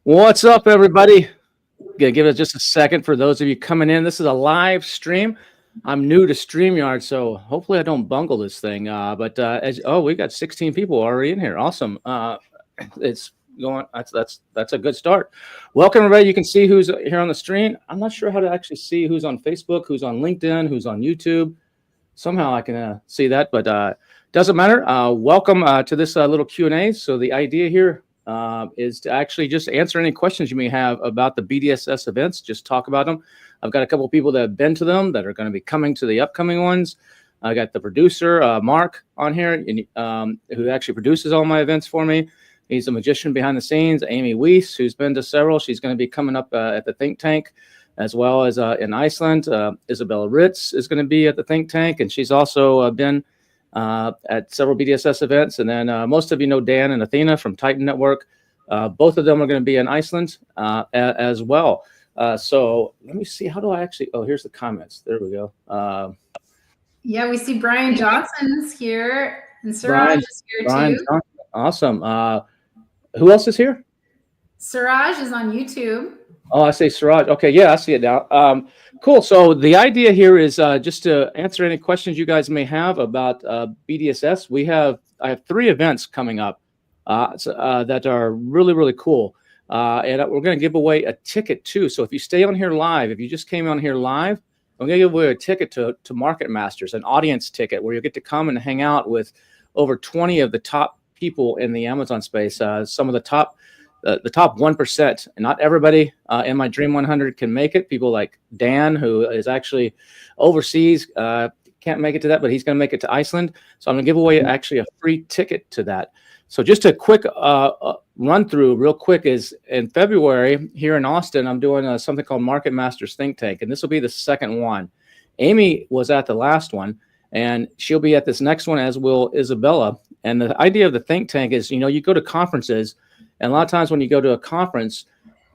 What's up, everybody? Gonna give it just a second for those of you coming in. This is a live stream. I'm new to StreamYard, so hopefully I don't bungle this thing. We got 16 people already in here. Awesome. It's going. That's a good start. Welcome, everybody. You can see who's here on the stream. I'm not sure how to actually see who's on Facebook, who's on LinkedIn, who's on YouTube. Somehow I can see that, but doesn't matter. Welcome to this little Q&A. So the idea here is to actually just answer any questions you may have about the BDSS events. Just talk about them. I've got a couple of people that have been to them that are going to be coming to the upcoming ones. I got the producer, Mark, on here, who actually produces all my events for me. He's a magician behind the scenes. Amy Weiss, who's been to several. She's going to be coming up at the Think Tank, as well as in Iceland. Isabella Ritz is going to be at the Think Tank, and she's also been at several BDSS events. And then most of you know Dan and Athena from Titan Network. Both of them are going to be in Iceland as well. So let me see. How do I actually? Oh, here's the comments. There we go. Yeah, we see Brian Johnson's here, and Siraj is here too. Johnson. Awesome. Who else is here? Siraj is on YouTube. Oh, I say Siraj. Okay, yeah, I see it now. Cool. So the idea here is just to answer any questions you guys may have about BDSS. I have 3 events coming up that are really, really cool. And we're going to give away a ticket too. So if you stay on here live, if you just came on here live, I'm going to give away a ticket to Market Masters, an audience ticket where you'll get to come and hang out with over 20 of the top people in the Amazon space. Some of the top 1%, and not everybody in my Dream 100 can make it. People like Dan, who is actually overseas, can't make it to that, but he's going to make it to Iceland. So I'm going to give away actually a free ticket to that. So just a quick run through real quick is in February here in Austin, I'm doing something called Market Masters Think Tank, and this will be the second one. Amy was at the last one, and she'll be at this next one, as will Isabella. And the idea of the think tank is, you go to conferences, and a lot of times when you go to a conference,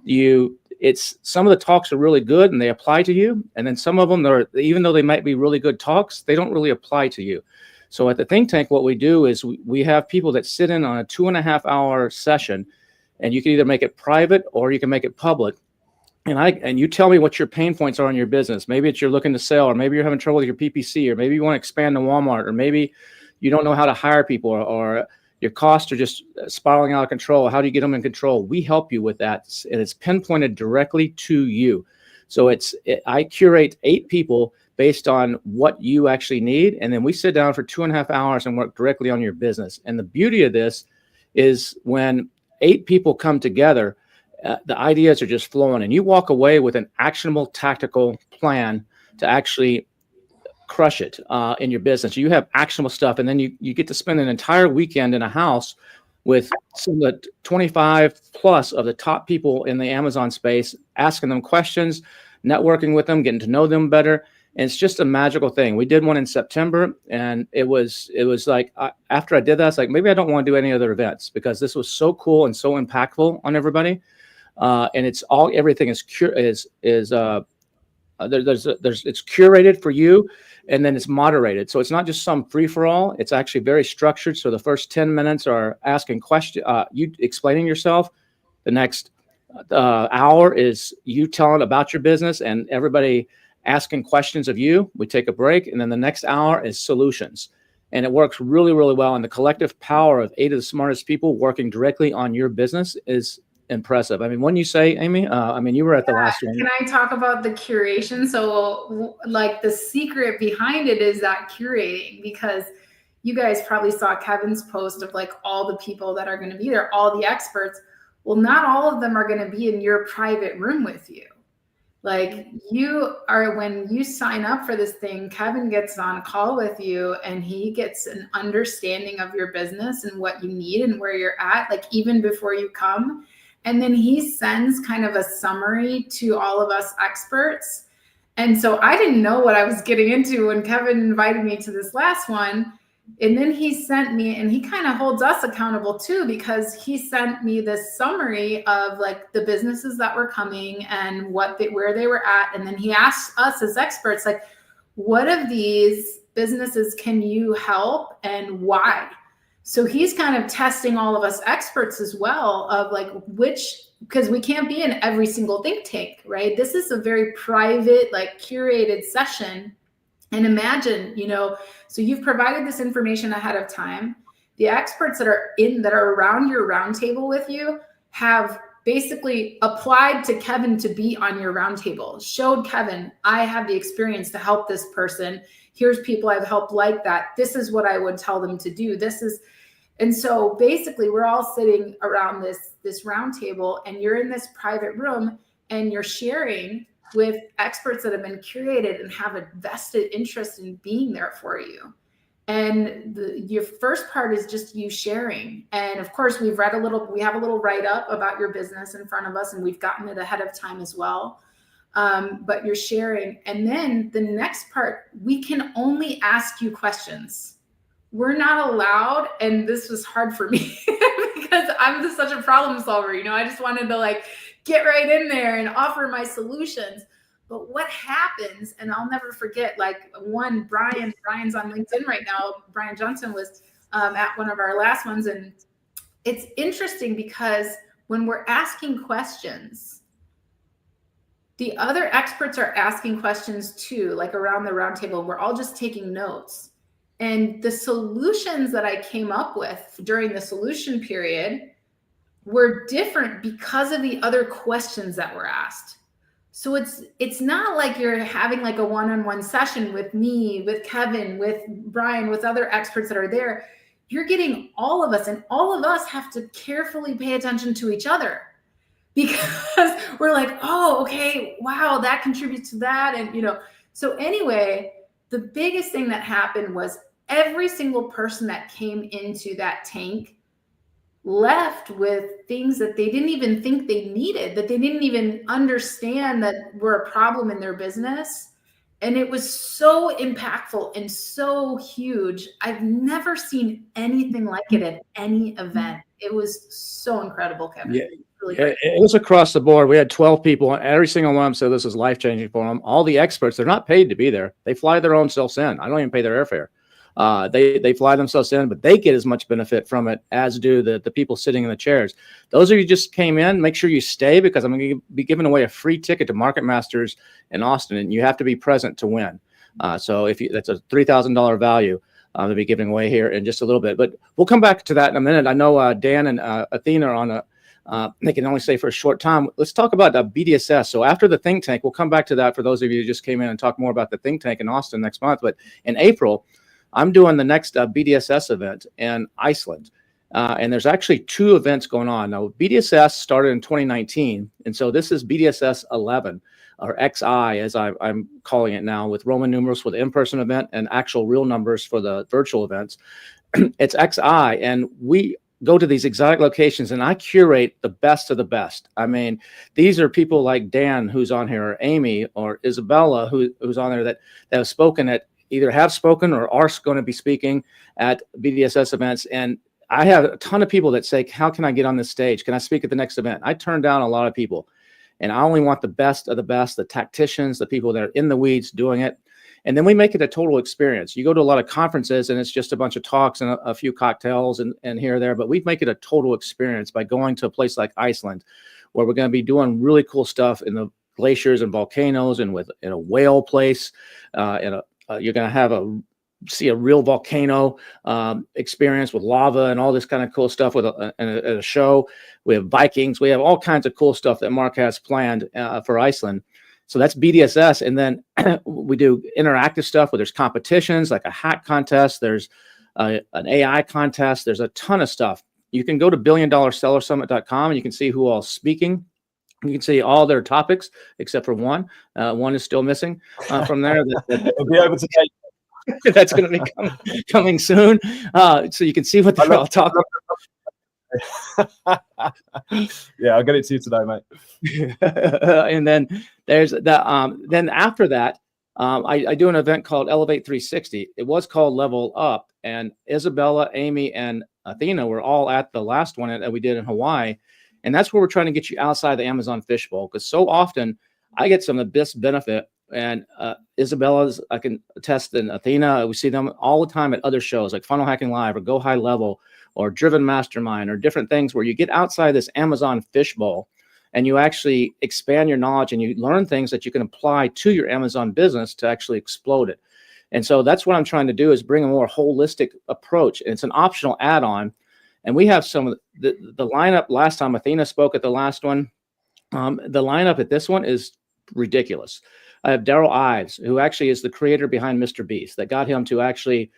some of the talks are really good and they apply to you. And then some of them, even though they might be really good talks, they don't really apply to you. So at the think tank, what we do is we have people that sit in on a 2.5-hour session, and you can either make it private or you can make it public. And you tell me what your pain points are in your business. Maybe it's you're looking to sell, or maybe you're having trouble with your PPC, or maybe you want to expand to Walmart, or maybe you don't know how to hire people, or your costs are just spiraling out of control. How do you get them in control? We help you with that, and it's pinpointed directly to you. So I curate 8 people based on what you actually need, and then we sit down for 2.5 hours and work directly on your business. And the beauty of this is when 8 people come together, the ideas are just flowing, and you walk away with an actionable tactical plan to actually crush it in your business. You have actionable stuff, and then you get to spend an entire weekend in a house with some of the 25 plus of the top people in the Amazon space, asking them questions, networking with them, getting to know them better. And it's just a magical thing. We did one in September, and it was like after I did that, it's like maybe I don't want to do any other events, because this was so cool and so impactful on everybody. And everything is it's curated for you, and then it's moderated. So it's not just some free for all. It's actually very structured. So the first 10 minutes are asking questions, you explaining yourself. The next hour is you telling about your business and everybody asking questions of you. We take a break, and then the next hour is solutions. And it works really, really well. And the collective power of 8 of the smartest people working directly on your business is impressive. I mean, when you say, Amy, you were at the last one. Can I talk about the curation? So like the secret behind it is that curating, because you guys probably saw Kevin's post of like all the people that are going to be there, all the experts. Well, not all of them are going to be in your private room with you. Like when you sign up for this thing, Kevin gets on a call with you, and he gets an understanding of your business and what you need and where you're at, like even before you come. And then he sends kind of a summary to all of us experts. And so I didn't know what I was getting into when Kevin invited me to this last one. And then he sent me, and he kind of holds us accountable too, because he sent me this summary of like the businesses that were coming and where they were at. And then he asked us as experts, like, what of these businesses can you help and why? So he's kind of testing all of us experts as well of like because we can't be in every single think tank, right? This is a very private, like curated session. And imagine, so you've provided this information ahead of time. The experts that are around your roundtable with you have basically applied to Kevin to be on your roundtable, showed Kevin, I have the experience to help this person. Here's people I've helped like that. This is what I would tell them to do. And so basically we're all sitting around this roundtable, and you're in this private room and you're sharing with experts that have been curated and have a vested interest in being there for you. And your first part is just you sharing. And of course, we have a little write-up about your business in front of us, and we've gotten it ahead of time as well. But you're sharing. And then the next part, we can only ask you questions. We're not allowed, and this was hard for me because I'm just such a problem solver. I just wanted to like get right in there and offer my solutions. But what happens, and I'll never forget, like Brian's on LinkedIn right now. Brian Johnson was at one of our last ones. And it's interesting because when we're asking questions, the other experts are asking questions too, like around the roundtable. We're all just taking notes. And the solutions that I came up with during the solution period were different because of the other questions that were asked. So it's not like you're having like a one-on-one session with me, with Kevin, with Brian, with other experts that are there. You're getting all of us, and all of us have to carefully pay attention to each other because we're like, oh, okay, wow, that contributes to that. And, so anyway, the biggest thing that happened was every single person that came into that tank left with things that they didn't even think they needed, that they didn't even understand that were a problem in their business. And it was so impactful and so huge. I've never seen anything like it at any event. It was so incredible, Kevin. Yeah. Really great. It was across the board. We had 12 people, and every single one of them said this is life-changing for them. All the experts, they're not paid to be there. They fly their own selves in. I don't even pay their airfare. They fly themselves in, but they get as much benefit from it as do the people sitting in the chairs. Those of you just came in, make sure you stay, because I'm going to be giving away a free ticket to Market Masters in Austin, and you have to be present to win. So that's a $3,000 value to be giving away here in just a little bit. But we'll come back to that in a minute. I know Dan and Athena are on they can only stay for a short time. Let's talk about BDSS. So after the think tank, we'll come back to that for those of you who just came in and talk more about the think tank in Austin next month. But in April, I'm doing the next BDSS event in Iceland. And there's actually 2 events going on. Now, BDSS started in 2019. And so this is BDSS 11, or XI, as I'm calling it now, with Roman numerals for the in-person event and actual real numbers for the virtual events. It's XI. And we go to these exotic locations, and I curate the best of the best. I mean, these are people like Dan, who's on here, or Amy, or Isabella, who's on there that have spoken at, either have spoken or are going to be speaking at BDSS events. And I have a ton of people that say, how can I get on this stage? Can I speak at the next event? I turn down a lot of people, and I only want the best of the best, the tacticians, the people that are in the weeds doing it. And then we make it a total experience. You go to a lot of conferences and it's just a bunch of talks and a few cocktails and here or there, but we make it a total experience by going to a place like Iceland, where we're going to be doing really cool stuff in the glaciers and volcanoes, and in a whale place, you're going to see a real volcano experience with lava and all this kind of cool stuff with a show. We have Vikings. We have all kinds of cool stuff that Mark has planned for Iceland. So that's BDSS. And then we do interactive stuff where there's competitions, like a hack contest. There's an AI contest. There's a ton of stuff. You can go to billiondollarsellersummit.com and you can see who all is speaking. You can see all their topics except for one. One is still missing from there. It'll be over today. That's going to be coming soon. So you can see what they're all talking about. Yeah, I'll get it to you today, mate. And then there's then after that, I do an event called Elevate 360. It was called Level Up, and Isabella, Amy, and Athena were all at the last one that we did in Hawaii. And that's where we're trying to get you outside the Amazon fishbowl, because so often I get some of the best benefit And Isabella's, I can attest, and Athena, we see them all the time at other shows like Funnel Hacking Live or Go High Level or Driven Mastermind or different things where you get outside this Amazon fishbowl and you actually expand your knowledge and you learn things that you can apply to your Amazon business to actually explode it. And so that's what I'm trying to do, is bring a more holistic approach. And it's an optional add-on. And we have some of the lineup. Last time Athena spoke at the last one, the lineup at this one is ridiculous. I have Daryl Ives, who actually is the creator behind Mr. Beast, that got him to actually,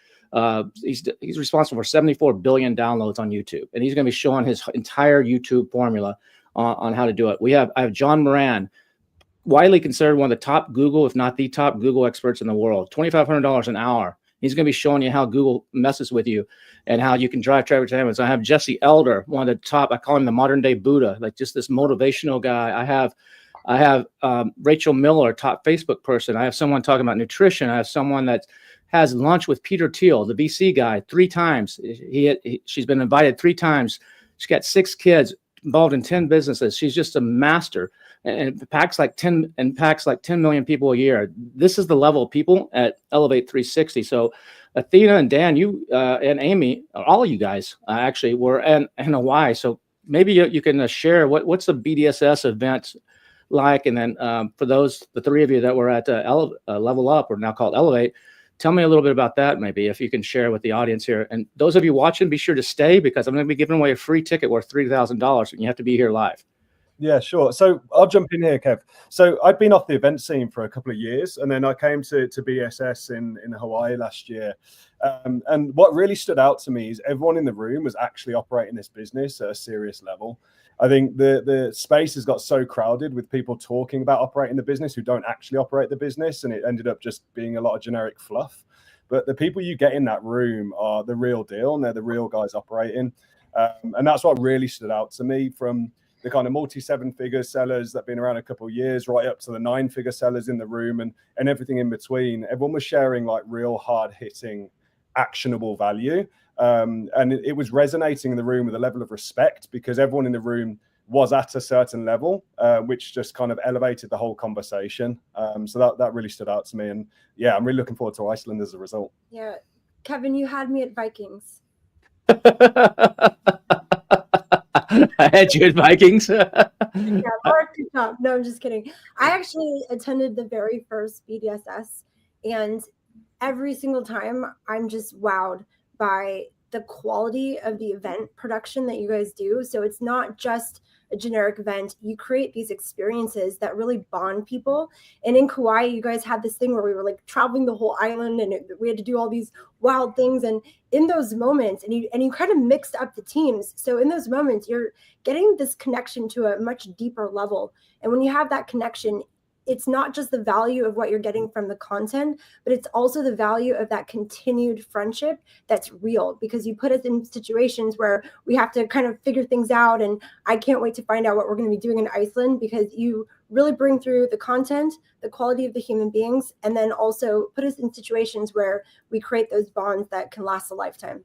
he's responsible for 74 billion downloads on YouTube. And he's going to be showing his entire YouTube formula on how to do it. I have John Moran, widely considered one of the top Google, if not the top Google experts in the world, $2,500 an hour. He's going to be showing you how Google messes with you and how you can drive traffic to Amazon. I have Jesse Elder, one of the top, I call him the modern day Buddha, like just this motivational guy. I have Rachel Miller, top Facebook person. I have someone talking about nutrition. I have someone that has lunch with Peter Thiel, the VC guy, 3 times. She's been invited 3 times. She's got 6 kids, involved in 10 businesses. She's just a master, and impacts like 10 million people a year. This is the level of people at Elevate 360. So Athena and Dan, you and Amy, all of you guys actually were in Hawaii. So maybe you can share what's the BDSS event like, and then for the 3 of you that were at Level Up, or now called Elevate, tell me a little bit about that, maybe, if you can share with the audience here. And those of you watching, be sure to stay, because I'm going to be giving away a free ticket worth $3,000, and you have to be here live. Yeah, sure. So I'll jump in here, Kev. So I'd been off the event scene for a couple of years, and then I came to BDSS in Hawaii last year. And what really stood out to me is everyone in the room was actually operating this business at a serious level. I think the space has got so crowded with people talking about operating the business who don't actually operate the business, and it ended up just being a lot of generic fluff. But the people you get in that room are the real deal, and they're the real guys operating. And that's what really stood out to me, from the kind of multi-7-figure sellers that have been around a couple of years, right up to the 9-figure sellers in the room, and everything in between. Everyone was sharing like real hard-hitting, actionable value. And it was resonating in the room with a level of respect, because everyone in the room was at a certain level, which just kind of elevated the whole conversation. So that really stood out to me. And yeah, I'm really looking forward to Iceland as a result. Yeah. Kevin, you had me at Vikings. I had you at Vikings. Yeah, Mark, good job. No, I'm just kidding. I actually attended the very first BDSS, and every single time I'm just wowed by the quality of the event production that you guys do. So it's not just a generic event. You create these experiences that really bond people. And in Kauai, you guys had this thing where we were like traveling the whole island, and we had to do all these wild things. And in those moments, and you kind of mixed up the teams. So in those moments, you're getting this connection to a much deeper level. And when you have that connection, it's not just the value of what you're getting from the content, but it's also the value of that continued friendship that's real, because you put us in situations where we have to kind of figure things out. And I can't wait to find out what we're going to be doing in Iceland, because you really bring through the content, the quality of the human beings, and then also put us in situations where we create those bonds that can last a lifetime.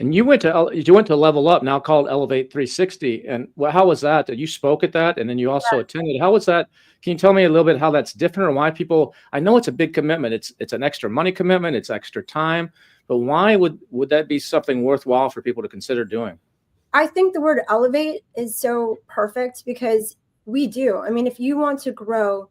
And you went to Level Up, now called Elevate 360. And how was that? You spoke at that, and then you also attended. How was that? Can you tell me a little bit how that's different, or why people? I know it's a big commitment. It's an extra money commitment. It's extra time. But why would that be something worthwhile for people to consider doing? I think the word elevate is so perfect, because we do. I mean, if you want to grow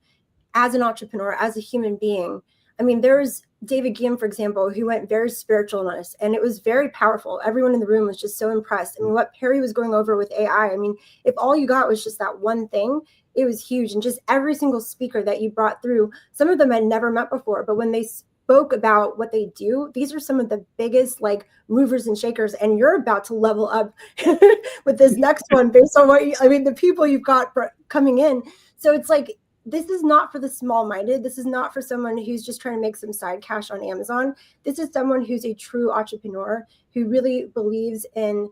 as an entrepreneur, as a human being, I mean, there's David Guillaume, for example, who went very spiritualness, and it was very powerful. Everyone in the room was just so impressed. I mean, what Perry was going over with AI, I mean, if all you got was just that one thing, it was huge. And just every single speaker that you brought through, some of them I'd never met before, but when they spoke about what they do, these are some of the biggest like movers and shakers. And you're about to level up with this next one based on the people you've got coming in. So it's like, this is not for the small-minded. This is not for someone who's just trying to make some side cash on Amazon. This is someone who's a true entrepreneur who really believes in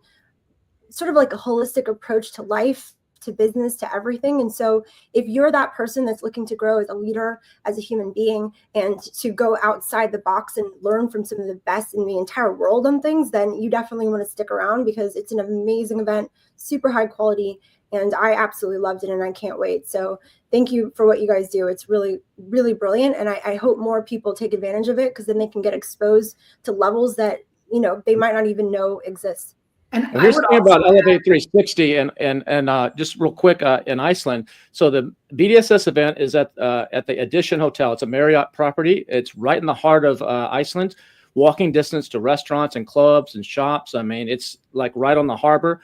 sort of like a holistic approach to life, to business, to everything. And so if you're that person that's looking to grow as a leader, as a human being, and to go outside the box and learn from some of the best in the entire world on things, then you definitely want to stick around, because it's an amazing event, super high quality, and I absolutely loved it and I can't wait. So thank you for what you guys do. It's really, really brilliant. And I hope more people take advantage of it, because then they can get exposed to levels that, you know, they might not even know exist. And here's the thing about Elevate 360 and just real quick in Iceland. So the BDSS event is at the Edition Hotel. It's a Marriott property. It's right in the heart of Iceland, walking distance to restaurants and clubs and shops. I mean, it's like right on the harbor,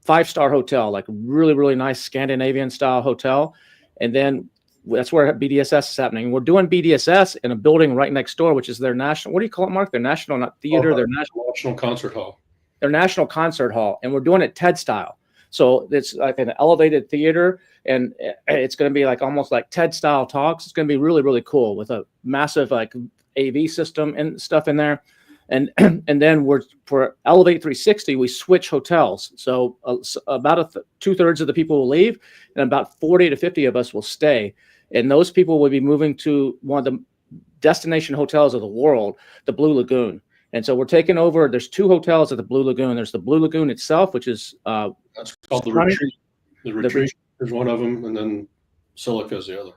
5-star hotel, like really, really nice Scandinavian style hotel. And then that's where BDSS is happening. We're doing BDSS in a building right next door, which is their national, what do you call it, Mark? Their national, not theater, their national concert hall. Their national concert hall, and we're doing it TED style. So it's like an elevated theater, and it's going to be like almost like TED style talks. It's going to be really, really cool with a massive like AV system and stuff in there. And then for Elevate 360, we switch hotels. So about 2/3 of the people will leave, and about 40 to 50 of us will stay. And those people will be moving to one of the destination hotels of the world, the Blue Lagoon. And so we're taking over. There's 2 hotels at the Blue Lagoon. There's the Blue Lagoon itself, which is that's called the Retreat. The Retreat is one of them, and then Silica is the other.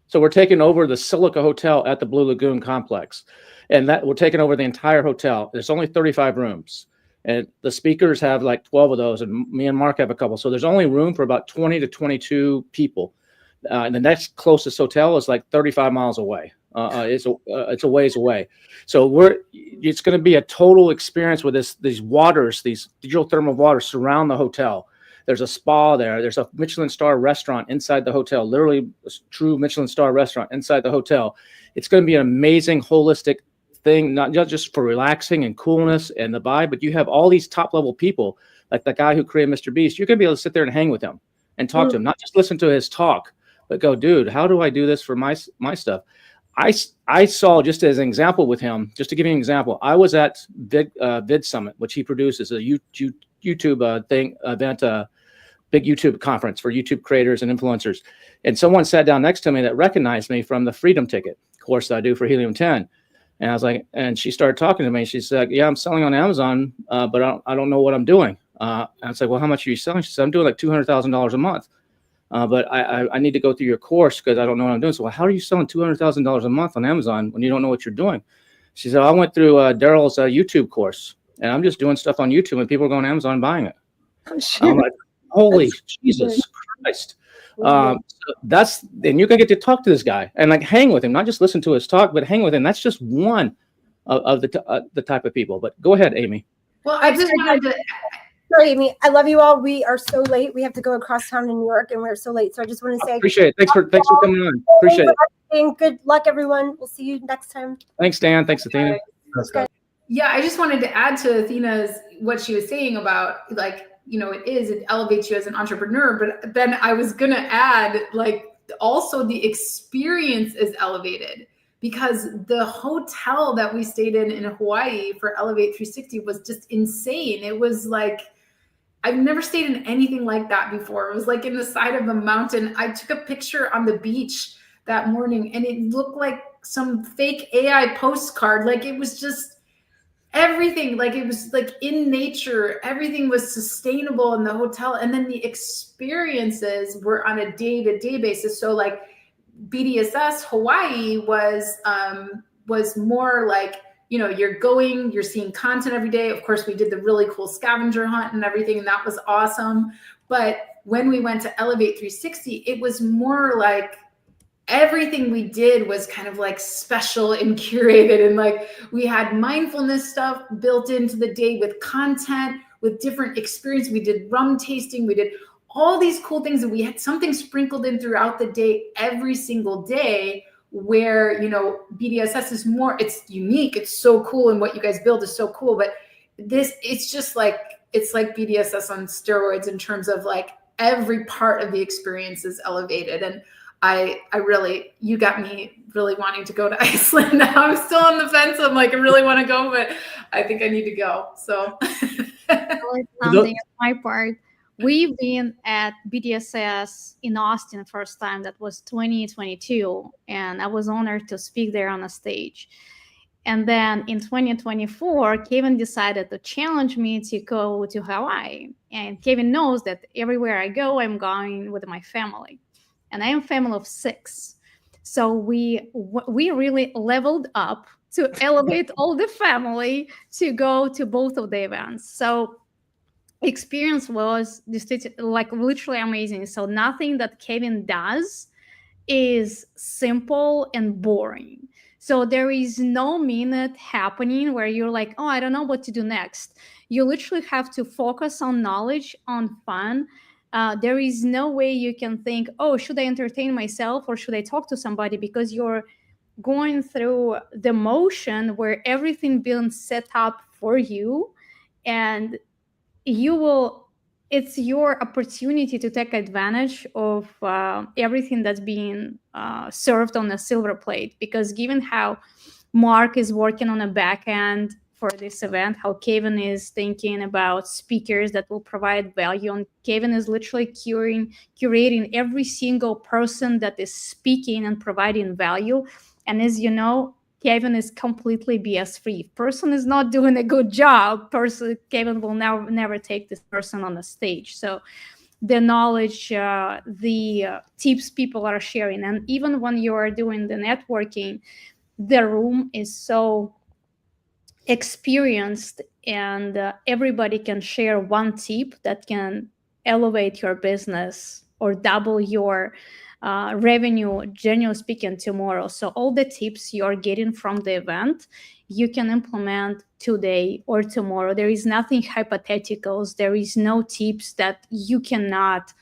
So we're taking over the Silica Hotel at the Blue Lagoon complex, and that we're taking over the entire hotel. There's only 35 rooms, and the speakers have like 12 of those, and me and Mark have a couple. So there's only room for about 20 to 22 people. And the next closest hotel is like 35 miles away. It's a ways away. So it's going to be a total experience with these waters, these geothermal waters surround the hotel. There's a spa there. There's a Michelin star restaurant inside the hotel, literally a true Michelin star restaurant inside the hotel. It's going to be an amazing holistic thing, not just for relaxing and coolness and the vibe, but you have all these top level people, like the guy who created Mr. Beast. You're going to be able to sit there and hang with him and talk to him, not just listen to his talk, but go, dude, how do I do this for my stuff? I saw, just as an example with him, just to give you an example, I was at Vid Summit, which he produces, a YouTube event, big YouTube conference for YouTube creators and influencers. And someone sat down next to me that recognized me from the Freedom Ticket course that I do for Helium 10. And I was like, and she started talking to me. She said, yeah, I'm selling on Amazon, but I don't know what I'm doing. And I was like, well, how much are you selling? She said, I'm doing like $200,000 a month. But I need to go through your course because I don't know what I'm doing. So, well, how are you selling $200,000 a month on Amazon when you don't know what you're doing? She said, I went through Daryl's YouTube course, and I'm just doing stuff on YouTube, and people are going to Amazon and buying it. Oh, sure. I'm like, holy Jesus Christ. So then you're going to get to talk to this guy and like hang with him, not just listen to his talk, but hang with him. That's just one of the type of people. But go ahead, Amy. Well, I just wanted to... Sorry, Amy. I love you all. We are so late. We have to go across town in New York, and we're so late. So I just want to say, appreciate it. Thanks for coming on. Appreciate it. Good luck, everyone. We'll see you next time. Thanks, Dan. Thanks, Athena. Yeah, I just wanted to add to Athena's what she was saying about like, you know, it elevates you as an entrepreneur. But then I was gonna add like also the experience is elevated, because the hotel that we stayed in Hawaii for Elevate 360 was just insane. It was like, I've never stayed in anything like that before. It was like in the side of a mountain. I took a picture on the beach that morning and it looked like some fake AI postcard. Like it was just everything. Like it was like in nature. Everything was sustainable in the hotel. And then the experiences were on a day-to-day basis. So like BDSS Hawaii was more like, you know, you're seeing content every day. Of course, we did the really cool scavenger hunt and everything, and that was awesome. But when we went to Elevate 360, it was more like everything we did was kind of like special and curated. And like we had mindfulness stuff built into the day with content, with different experience. We did rum tasting. We did all these cool things, and we had something sprinkled in throughout the day, every single day, where, you know, BDSS is more, it's unique. It's so cool. And what you guys build is so cool. But it's just like, it's like BDSS on steroids in terms of like every part of the experience is elevated. And I really, you got me really wanting to go to Iceland now. I'm still on the fence. I'm like, I really want to go, but I think I need to go. So something on my part. We've been at BDSS in Austin first time. That was 2022, and I was honored to speak there on a stage. And then in 2024, Kevin decided to challenge me to go to Hawaii. And Kevin knows that everywhere I go, I'm going with my family. And I am a family of 6. So we really leveled up to elevate all the family to go to both of the events. So experience was like literally amazing. So nothing that Kevin does is simple and boring. So there is no minute happening where you're like, oh, I don't know what to do next. You literally have to focus on knowledge, on fun. There is no way you can think, oh, should I entertain myself or should I talk to somebody? Because you're going through the motion where everything being set up for you, and it's your opportunity to take advantage of everything that's being served on a silver plate. Because given how Mark is working on a back end for this event, how Kevin is thinking about speakers that will provide value, and Kevin is literally curating every single person that is speaking and providing value. And as you know, Kevin is completely BS free. If person is not doing a good job, Kevin will never take this person on the stage. So the knowledge, the tips people are sharing, and even when you are doing the networking, the room is so experienced, and everybody can share one tip that can elevate your business or double your revenue, generally speaking, tomorrow. So all the tips you're getting from the event, you can implement today or tomorrow. There is nothing hypotheticals. There is no tips that you cannot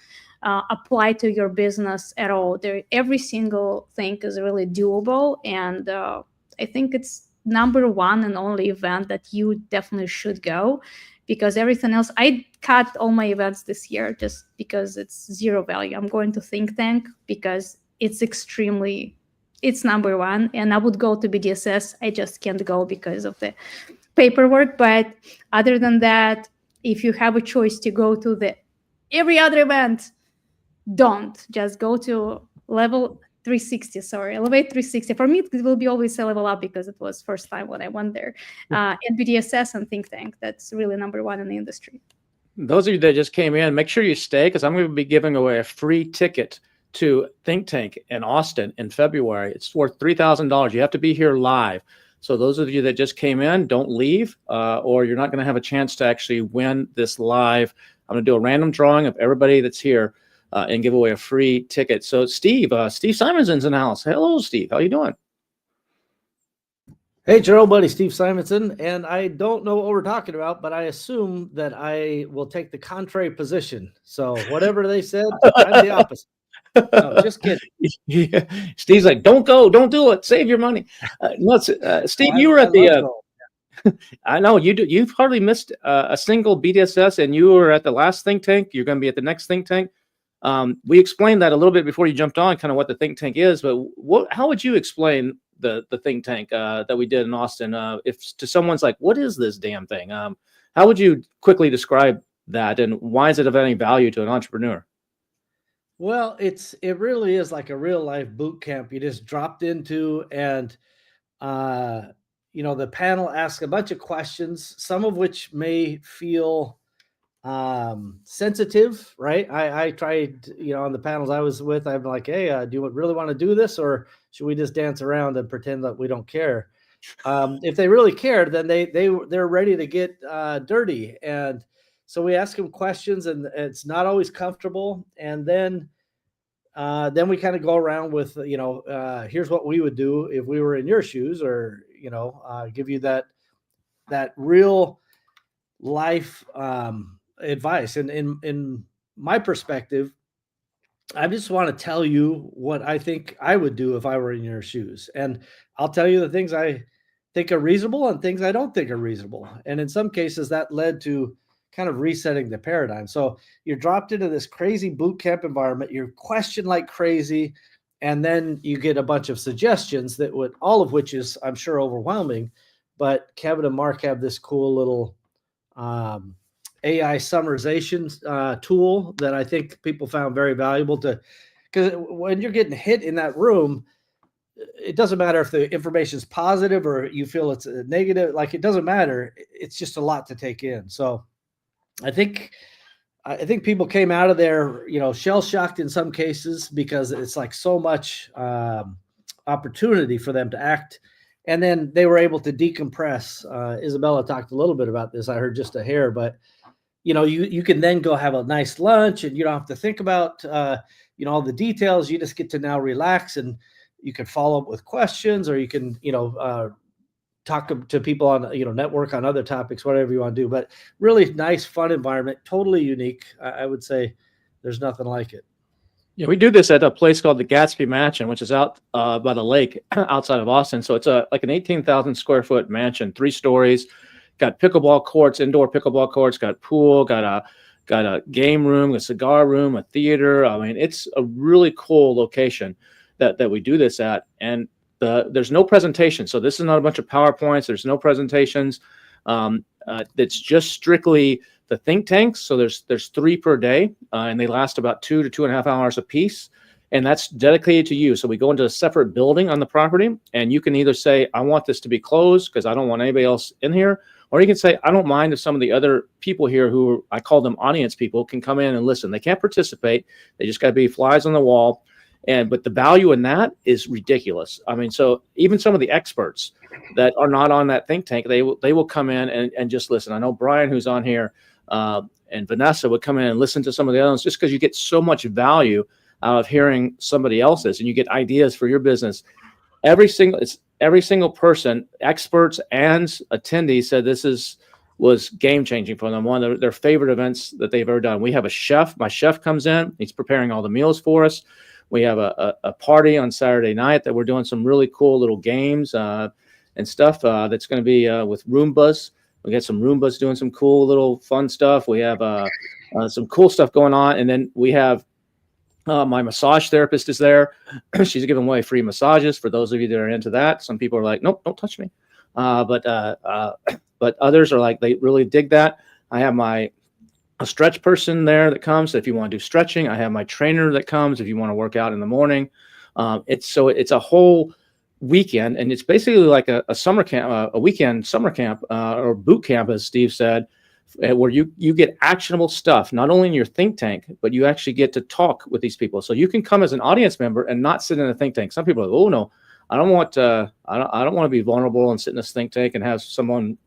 apply to your business at all. Every single thing is really doable. And I think it's number one and only event that you definitely should go, because everything else, I cut all my events this year just because it's zero value. I'm going to Think Tank because it's number one. And I would go to BDSS. I just can't go because of the paperwork. But other than that, if you have a choice to go to every other event, don't just go to level 360. Sorry, Elevate 360. For me, it will be always a level up because it was first time when I went there. And BDSS and Think Tank, that's really number one in the industry. Those of you that just came in, make sure you stay, because I'm going to be giving away a free ticket to Think Tank in Austin in February. It's worth $3,000. You have to be here live. So those of you that just came in, don't leave, or you're not going to have a chance to actually win this live. I'm going to do a random drawing of everybody that's here and give away a free ticket. So Steve Simonson's in the house. Hello, Steve. How you doing? Hey, Gerald, buddy, Steve Simonson. And I don't know what we're talking about, but I assume that I will take the contrary position. So whatever they said, I'm the opposite. No, just kidding. Yeah. Steve's like, don't go, don't do it, save your money. Steve, you were at the I know you do. You've hardly missed a single BDSS, and you were at the last Think Tank. You're going to be at the next Think Tank. We explained that a little bit before you jumped on, kind of what the Think Tank is, but how would you explain the Think Tank that we did in Austin? If to someone's like, what is this damn thing? How would you quickly describe that, and why is it of any value to an entrepreneur? Well, it really is like a real life boot camp you just dropped into, and the panel asks a bunch of questions, some of which may feel sensitive, right? I tried, on the panels I was with, I'm like, hey, do you really want to do this, or should we just dance around and pretend that we don't care? If they really cared, then they're ready to get dirty. And so we ask them questions, and it's not always comfortable. And then we kind of go around with, here's what we would do if we were in your shoes, or, give you that real life advice. And in my perspective, I just want to tell you what I think I would do if I were in your shoes. And I'll tell you the things I think are reasonable and things I don't think are reasonable. And in some cases that led to kind of resetting the paradigm. So you're dropped into this crazy boot camp environment, you're questioned like crazy, and then you get a bunch of suggestions all of which is, I'm sure, overwhelming. But Kevin and Mark have this cool little AI summarization tool that I think people found very valuable because when you're getting hit in that room, it doesn't matter if the information is positive or you feel it's a negative, like it doesn't matter. It's just a lot to take in. So I think people came out of there, shell shocked in some cases because it's like so much opportunity for them to act. And then they were able to decompress. Isabella talked a little bit about this. I heard just a hair, but you can then go have a nice lunch and you don't have to think about, all the details. You just get to now relax, and you can follow up with questions, or you can, talk to people on, network on other topics, whatever you want to do. But really nice, fun environment, totally unique. I would say there's nothing like it. Yeah, we do this at a place called the Gatsby Mansion, which is out by the lake outside of Austin. So it's like an 18,000 square foot mansion, 3 stories, got pickleball courts, indoor pickleball courts, got pool, got a game room, a cigar room, a theater. I mean, it's a really cool location that we do this at. And there's no presentation. So this is not a bunch of PowerPoints. There's no presentations. It's just strictly the think tanks. So there's 3 per day, and they last about 2 to 2.5 hours a piece. And that's dedicated to you. So we go into a separate building on the property, and you can either say, I want this to be closed because I don't want anybody else in here. Or you can say, I don't mind if some of the other people here who I call them audience people can come in and listen. They can't participate. They just got to be flies on the wall. But the value in that is ridiculous. I mean, so even some of the experts that are not on that think tank, they will come in and just listen. I know Brian, who's on here, and Vanessa would come in and listen to some of the others, just because you get so much value out of hearing somebody else's, and you get ideas for your business. Every single person, experts and attendees, said was game changing for them. One of their favorite events that they've ever done. We have a chef. My chef comes in. He's preparing all the meals for us. We have a party on Saturday night that we're doing some really cool little games and stuff that's going to be with Roombas. We got some Roombas doing some cool little fun stuff. We have some cool stuff going on. And then we have my massage therapist is there. She's giving away free massages for those of you that are into that. Some people are like, nope, don't touch me. But others are like, they really dig that. I have a stretch person there that comes if you want to do stretching. I have my trainer that comes if you want to work out in the morning. It's a whole weekend, and it's basically like a summer camp, a weekend summer camp or boot camp, as Steve said, where you get actionable stuff, not only in your think tank, but you actually get to talk with these people. So you can come as an audience member and not sit in a think tank. Some people are like, oh no, I don't want to be vulnerable and sit in this think tank and have someone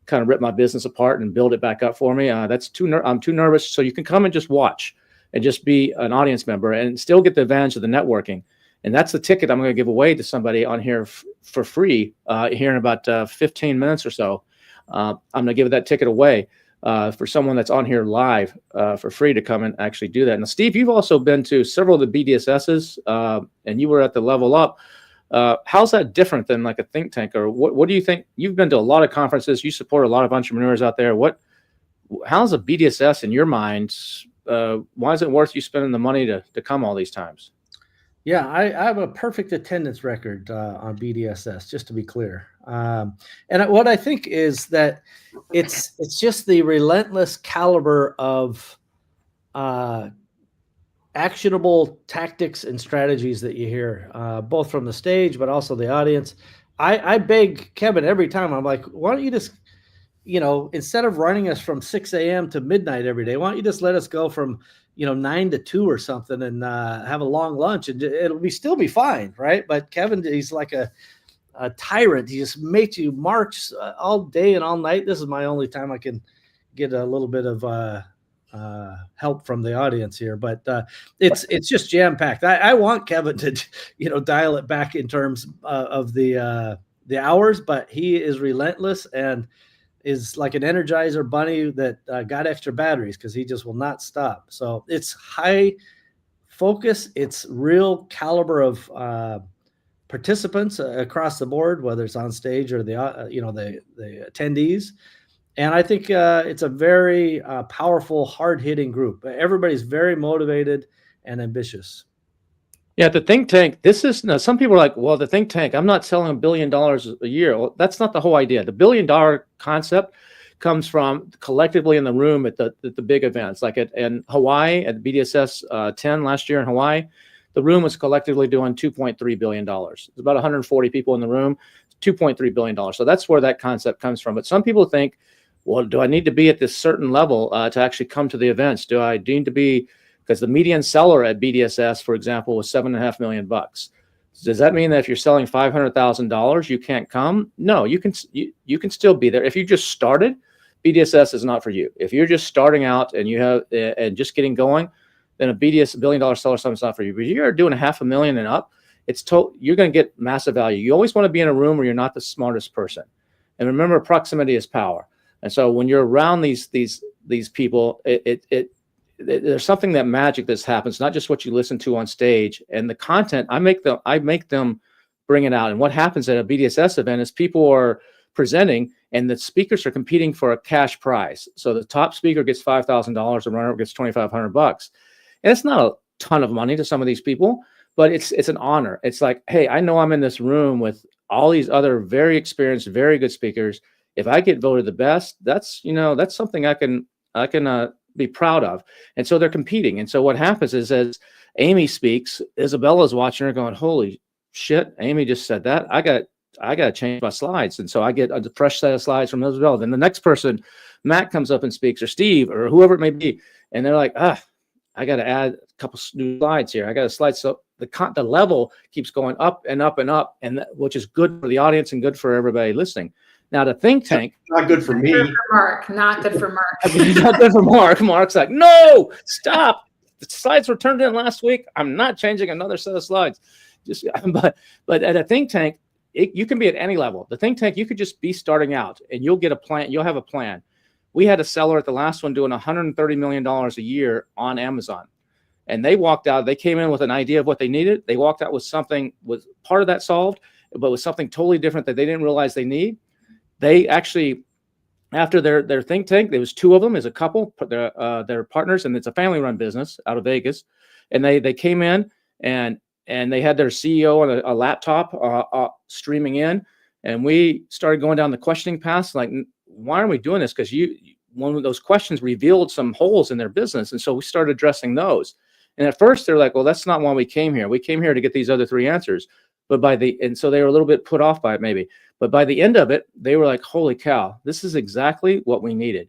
kind of rip my business apart and build it back up for me. I'm too nervous. So you can come and just watch and just be an audience member and still get the advantage of the networking. And that's the ticket I'm going to give away to somebody on here for free here in about 15 minutes or so. I'm going to give that ticket away for someone that's on here live for free to come and actually do that. Now, Steve, you've also been to several of the BDSSs and you were at the Level Up. How's that different than like a think tank, or what do you think? You've been to a lot of conferences. You support a lot of entrepreneurs out there. How's a BDSS in your mind? Why is it worth you spending the money to come all these times? Yeah, I have a perfect attendance record on BDSS, just to be clear. And what I think is that it's just the relentless caliber of actionable tactics and strategies that you hear, both from the stage, but also the audience. I beg Kevin every time. I'm like, why don't you just, instead of running us from 6 a.m. to midnight every day, why don't you just let us go from, 9 to 2 or something and have a long lunch, and it'll still be fine, right? But Kevin, he's like a tyrant. He just makes you march all day and all night. This is my only time I can get a little bit of help from the audience here, but it's just jam packed. I want Kevin to dial it back in terms of the hours, but he is relentless and is like an Energizer bunny that got extra batteries because he just will not stop. So it's high focus. It's real caliber of participants across the board, whether it's on stage or the attendees. And I think it's a very powerful, hard-hitting group. Everybody's very motivated and ambitious. Yeah, the think tank, some people are like, well, the think tank, I'm not selling $1 billion a year. Well, that's not the whole idea. The $1 billion concept comes from collectively in the room at the big events, like in Hawaii at BDSS 10 last year in Hawaii. The room was collectively doing $2.3 billion. There's about 140 people in the room, $2.3 billion. So that's where that concept comes from. But some people think, well, do I need to be at this certain level to actually come to the events? Do I need to be, because the median seller at BDSS, for example, was $7.5 million. Does that mean that if you're selling $500,000, you can't come? No, you can still be there. If you just started, BDSS is not for you. If you're just starting out and you have and just getting going, then a BDS $1 billion seller summit is not for you. But you're doing $500,000 and up, you're going to get massive value. You always want to be in a room where you're not the smartest person. And remember, proximity is power. And so when you're around these people, there's something that magic that happens, not just what you listen to on stage and the content. I make them bring it out. And what happens at a BDSS event is people are presenting and the speakers are competing for a cash prize. So the top speaker gets $5,000, the runner-up gets $2,500. And it's not a ton of money to some of these people, but it's an honor. It's like, hey, I know I'm in this room with all these other very experienced, very good speakers. If I get voted the best, that's something I can be proud of. And so they're competing. And so what happens is, as Amy speaks, Isabella's watching her going, holy shit, Amy just said that. I got to change my slides. And so I get a fresh set of slides from Isabella. Then the next person, Matt, comes up and speaks, or Steve, or whoever it may be. And they're like, I got to add a couple new slides here. I got a slide. So the level keeps going up and up and up, and which is good for the audience and good for everybody listening. Now, the think tank. Not good for me. Good for Mark. Not good for Mark. Not good for Mark. Mark's like, no, stop. The slides were turned in last week. I'm not changing another set of slides. But at a think tank, you can be at any level. The think tank, you could just be starting out and you'll get a plan. You'll have a plan. We had a seller at the last one doing $130 million a year on Amazon. And they walked out, they came in with an idea of what they needed. They walked out with something, with part of that solved, but with something totally different that they didn't realize they need. They actually, after their think tank, there was two of them as a couple, they're partners, and it's a family-run business out of Vegas. And they came in and they had their CEO on a laptop streaming in. And we started going down the questioning path, like, why are we doing this? Because one of those questions revealed some holes in their business. And so we started addressing those. And at first they're like, well, that's not why we came here. We came here to get these other three answers. And so they were a little bit put off by it maybe. But by the end of it, they were like, holy cow, this is exactly what we needed.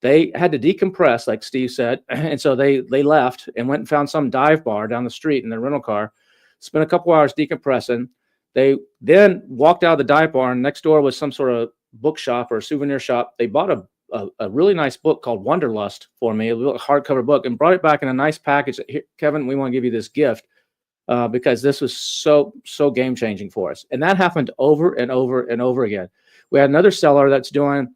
They had to decompress, like Steve said. And so they left and went and found some dive bar down the street in their rental car, spent a couple hours decompressing. They then walked out of the dive bar, and next door was some sort of bookshop or souvenir shop. They bought a really nice book called Wanderlust for me, a little hardcover book, and brought it back in a nice package. Here, Kevin, we want to give you this gift because this was so game changing for us. And that happened over and over and over again. We had another seller that's doing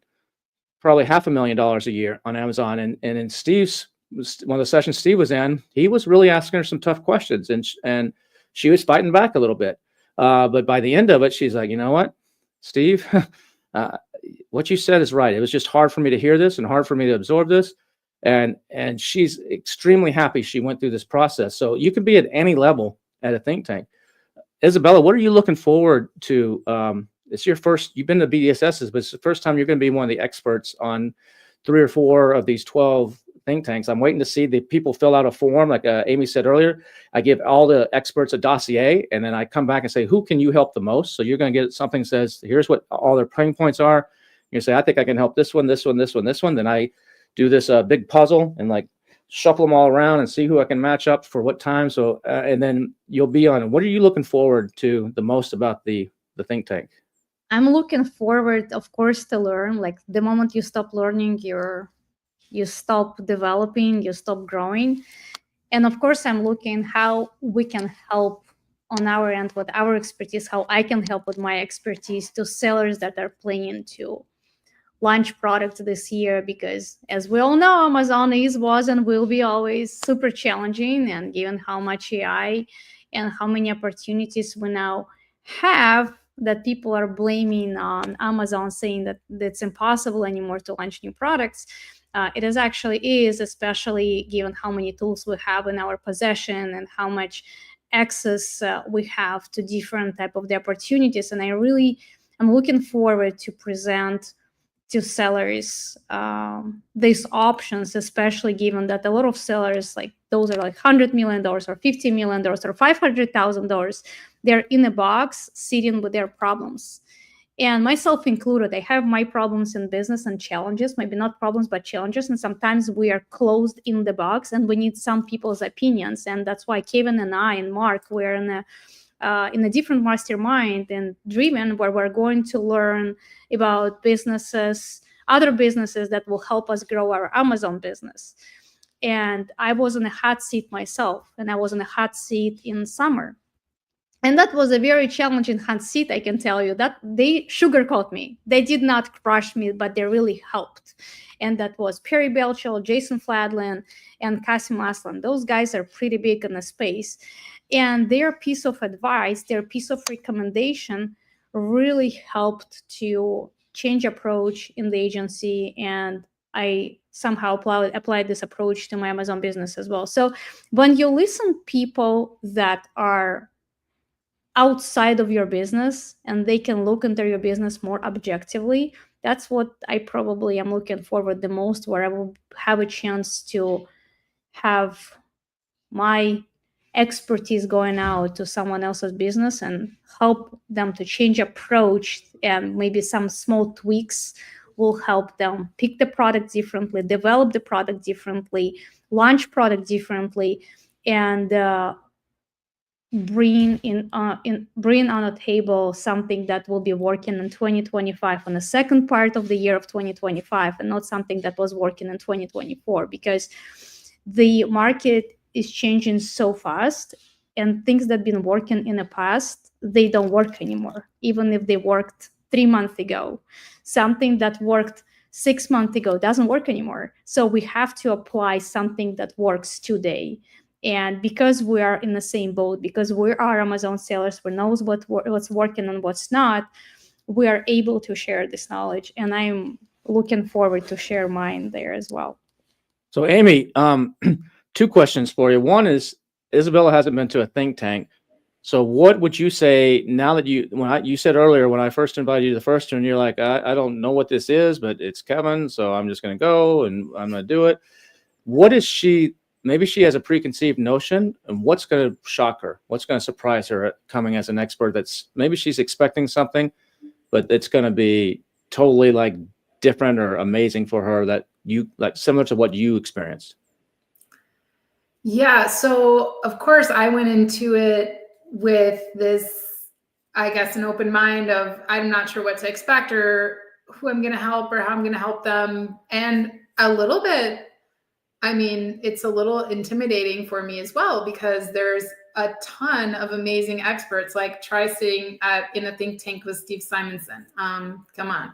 probably $500,000 a year on Amazon. And in Steve's, one of the sessions Steve was in, he was really asking her some tough questions, and she was fighting back a little bit. But by the end of it, she's like, you know what, Steve, what you said is right. It was just hard for me to hear this and hard for me to absorb this. And she's extremely happy she went through this process. So you could be at any level at a think tank. Isabella, what are you looking forward to? It's your first, you've been to BDSSs, but it's the first time you're going to be one of the experts on 3 or 4 of these 12 think tanks. I'm waiting to see the people fill out a form. Like Amy said earlier, I give all the experts a dossier, and then I come back and say, who can you help the most? So you're going to get something that says, here's what all their pain points are. You say, I think I can help this one, this one, this one, this one. Then I do this big puzzle and like shuffle them all around and see who I can match up for what time. So, and then you'll be on. What are you looking forward to the most about the think tank? I'm looking forward, of course, to learn. Like the moment you stop learning, you stop developing, you stop growing. And of course, I'm looking how we can help on our end with our expertise, how I can help with my expertise to sellers that are planning to launch products this year, because as we all know, Amazon was and will be always super challenging. And given how much AI and how many opportunities we now have, that people are blaming on Amazon, saying that it's impossible anymore to launch new products. It is, especially given how many tools we have in our possession and how much access we have to different type of the opportunities. And I'm looking forward to present to sellers these options, especially given that a lot of sellers, like those are like $100 million or $50 million or $500,000, they're in a box sitting with their problems. And myself included, I have my problems in business and challenges, maybe not problems, but challenges. And sometimes we are closed in the box and we need some people's opinions. And that's why Kevin and I and Mark, we're in a different mastermind and driven, where we're going to learn about businesses, other businesses that will help us grow our Amazon business. And I was in a hot seat myself, and I was in a hot seat in summer. And that was a very challenging hot seat, I can tell you. That they sugarcoat me. They did not crush me, but they really helped. And that was Perry Belchel, Jason Fladlin, and Kasim Aslan. Those guys are pretty big in the space. And their piece of advice, their piece of recommendation really helped to change approach in the agency. And I somehow applied this approach to my Amazon business as well. So when you listen people that are outside of your business and they can look into your business more objectively, that's what I probably am looking forward the most, where I will have a chance to have my expertise going out to someone else's business and help them to change approach, and maybe some small tweaks will help them pick the product differently, develop the product differently, launch product differently, and bring on a table something that will be working in 2025 on the second part of the year of 2025, and not something that was working in 2024, because the market is changing so fast, and things that have been working in the past, they don't work anymore, even if they worked 3 months ago. Something that worked 6 months ago doesn't work anymore. So we have to apply something that works today. And because we are in the same boat, because we are Amazon sellers, we know what's working and what's not, we are able to share this knowledge. And I'm looking forward to share mine there as well. So Amy, 2 questions for you. One is, Isabella hasn't been to a think tank. So what would you say now that you said earlier, when I first invited you to the first one, you're like, I don't know what this is, but it's Kevin, so I'm just going to go and I'm going to do it. What is maybe she has a preconceived notion, and what's going to shock her? What's going to surprise her coming as an expert? That's maybe she's expecting something, but it's going to be totally like different or amazing for her, that you like similar to what you experienced. Yeah. So of course I went into it with this, I guess, an open mind of, I'm not sure what to expect or who I'm going to help or how I'm going to help them. And a little bit, I mean, it's a little intimidating for me as well, because there's a ton of amazing experts. Like, try sitting in a think tank with Steve Simonson. Come on.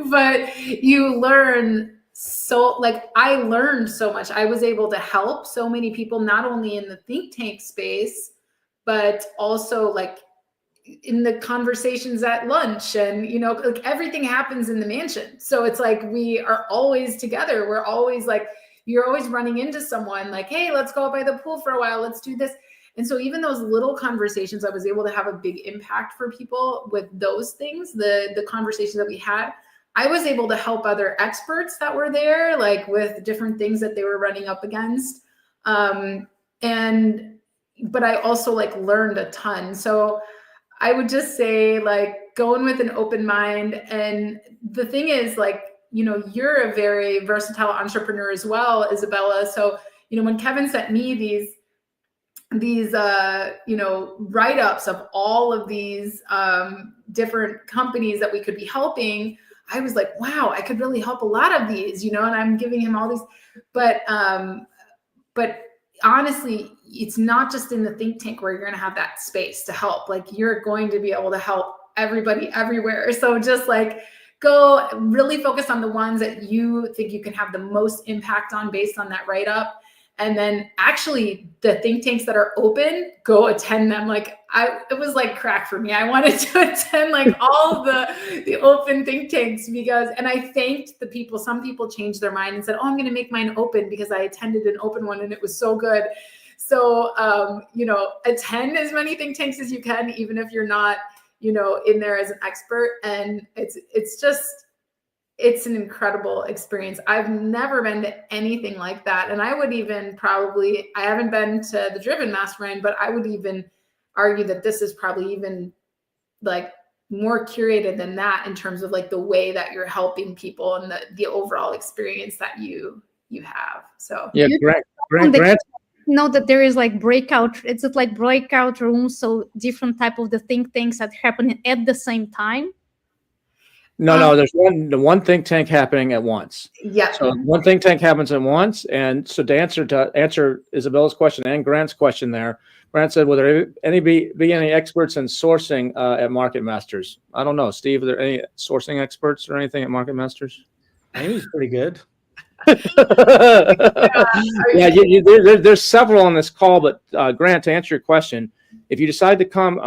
But you learn I learned so much. I was able to help so many people, not only in the think tank space, but also like in the conversations at lunch, and like everything happens in the mansion. So it's like we are always together. We're always like, you're always running into someone like, hey, let's go out by the pool for a while, let's do this. And so even those little conversations, I was able to have a big impact for people with those things. The conversations that we had, I was able to help other experts that were there, like with different things that they were running up against. But I also like learned a ton. So I would just say, like, going with an open mind. And the thing is, like, you're a very versatile entrepreneur as well, Isabella. So, when Kevin sent me these write-ups of all of these different companies that we could be helping, I was like, wow, I could really help a lot of these, and I'm giving him all these, but honestly, it's not just in the think tank where you're going to have that space to help. Like, you're going to be able to help everybody everywhere. So just like, go really focus on the ones that you think you can have the most impact on based on that write-up. And then actually the think tanks that are open, go attend them. Like, it was like crack for me. I wanted to attend like all the open think tanks, and I thanked the people. Some people changed their mind and said, oh, I'm going to make mine open because I attended an open one and it was so good. So, attend as many think tanks as you can, even if you're not in there as an expert. And it's an incredible experience. I've never been to anything like that. And I would even I haven't been to the Driven Mastermind, but I would even argue that this is probably even like more curated than that in terms of like the way that you're helping people and the overall experience that you have. So yeah, Grant. Know that there is like breakout. It's like breakout rooms, so different type of the think tanks that happen at the same time. No, there's one think tank happening at once. Yeah. So one think tank happens at once, and so to answer Isabella's question and Grant's question there, Grant said, "Will there be any experts in sourcing at Market Masters?" I don't know, Steve. Are there any sourcing experts or anything at Market Masters? Amy's pretty good. Yeah, there's several on this call, but Grant, to answer your question, if you decide to come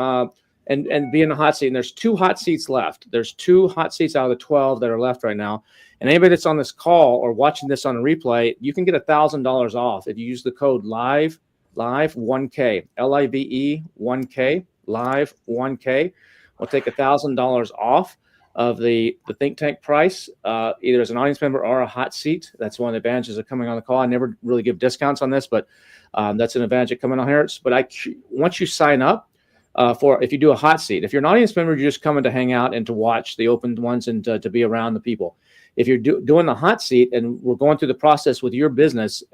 and be in the hot seat, and there's 2 hot seats left. There's 2 hot seats out of the 12 that are left right now. And anybody that's on this call or watching this on a replay, you can get $1,000 off if you use the code live 1K, LIVE 1K, live 1K. We'll take $1,000 off of the think tank price, either as an audience member or a hot seat. That's one of the advantages of coming on the call. I never really give discounts on this, but that's an advantage of coming on here. But once you sign up, if you do a hot seat, if you're an audience member, you're just coming to hang out and to watch the open ones and to be around the people. If you're doing the hot seat and we're going through the process with your business,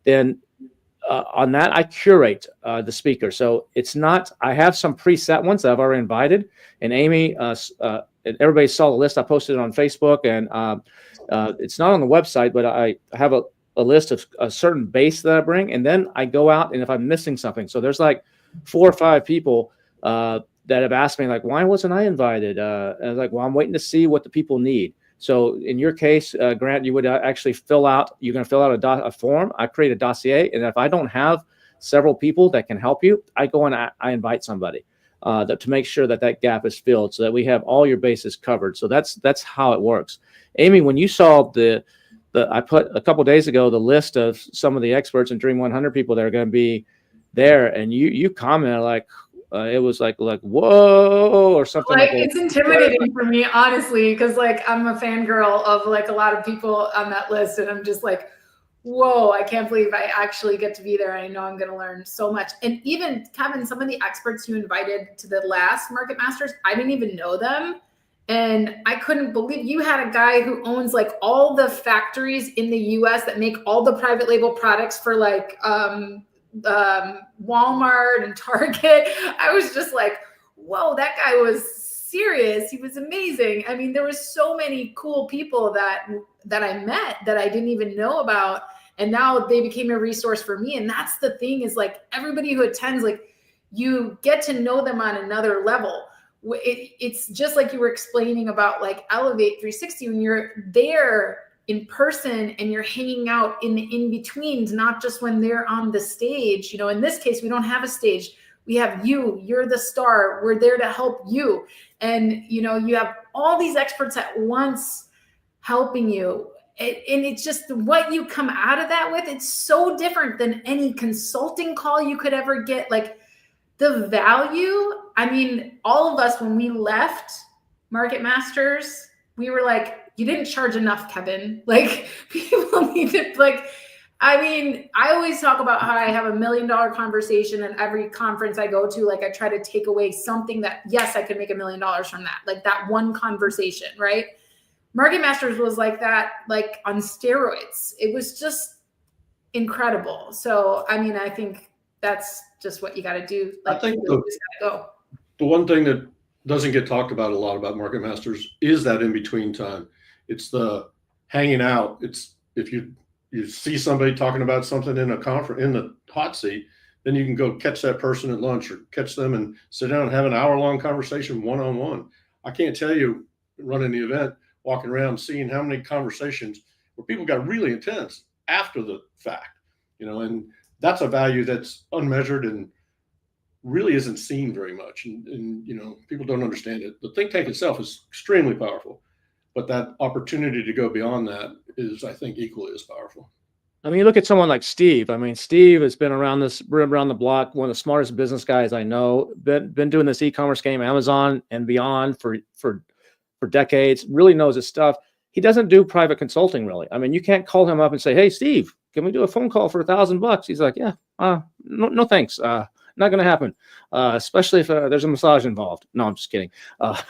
then on that, I curate the speaker. So it's not, I have some preset ones that I've already invited, and Amy, and everybody saw the list. I posted it on Facebook, and it's not on the website, but I have a list of a certain base that I bring, and then I go out, and if I'm missing something, so there's like 4 or 5 people that have asked me, like, why wasn't I invited? And I was like, well, I'm waiting to see what the people need. So in your case, Grant, you would actually you're going to fill out a form. I create a dossier, and if I don't have several people that can help you, I go and I invite somebody to make sure that gap is filled, so that we have all your bases covered. So that's how it works. Amy, when you saw I put a couple days ago the list of some of the experts and Dream 100 people that are going to be there, and you commented like it was like whoa or something like it's intimidating for me, honestly, because like I'm a fangirl of like a lot of people on that list, and I'm just like, whoa, I can't believe I actually get to be there. I know I'm going to learn so much. And even Kevin, some of the experts you invited to the last Market Masters, I didn't even know them. And I couldn't believe you had a guy who owns like all the factories in the US that make all the private label products for like Walmart and Target. I was just like, whoa, that guy was serious. He was amazing. I mean, there was so many cool people that I met that I didn't even know about. And now they became a resource for me. And that's the thing, is like everybody who attends, like you get to know them on another level. It's just like you were explaining about like Elevate 360, when you're there in person and you're hanging out in the in-betweens, not just when they're on the stage. In this case, we don't have a stage. We have you. You're the star. We're there to help you. And, you have all these experts at once helping you. And it's just what you come out of that with. It's so different than any consulting call you could ever get. Like the value, I mean, all of us, when we left Market Masters, we were like, you didn't charge enough, Kevin. Like people needed, like, I mean, I always talk about how I have $1 million conversation at every conference I go to. Like I try to take away something that, yes, I could make $1 million from that. Like that one conversation, right? Market Masters was like that, like on steroids. It was just incredible. So, I mean, I think that's just what you got to do. Like, I think you just gotta go. The one thing that doesn't get talked about a lot about Market Masters is that in-between time. It's the hanging out. It's if you see somebody talking about something in a conference in the hot seat, then you can go catch that person at lunch or catch them and sit down and have an hour-long conversation one-on-one. I can't tell you, running the event, walking around, seeing how many conversations where people got really intense after the fact, and that's a value that's unmeasured and really isn't seen very much. And people don't understand it. The think tank itself is extremely powerful, but that opportunity to go beyond that is, I think, equally as powerful. I mean, you look at someone like Steve. I mean, Steve has been around the block, one of the smartest business guys I know. Been doing this e-commerce game, Amazon and beyond for decades. Really knows his stuff. He doesn't do private consulting really. I mean, you can't call him up and say, "Hey, Steve, can we do a phone call for $1,000?" He's like, "Yeah, no thanks. Not going to happen. Especially if there's a massage involved." No, I'm just kidding. But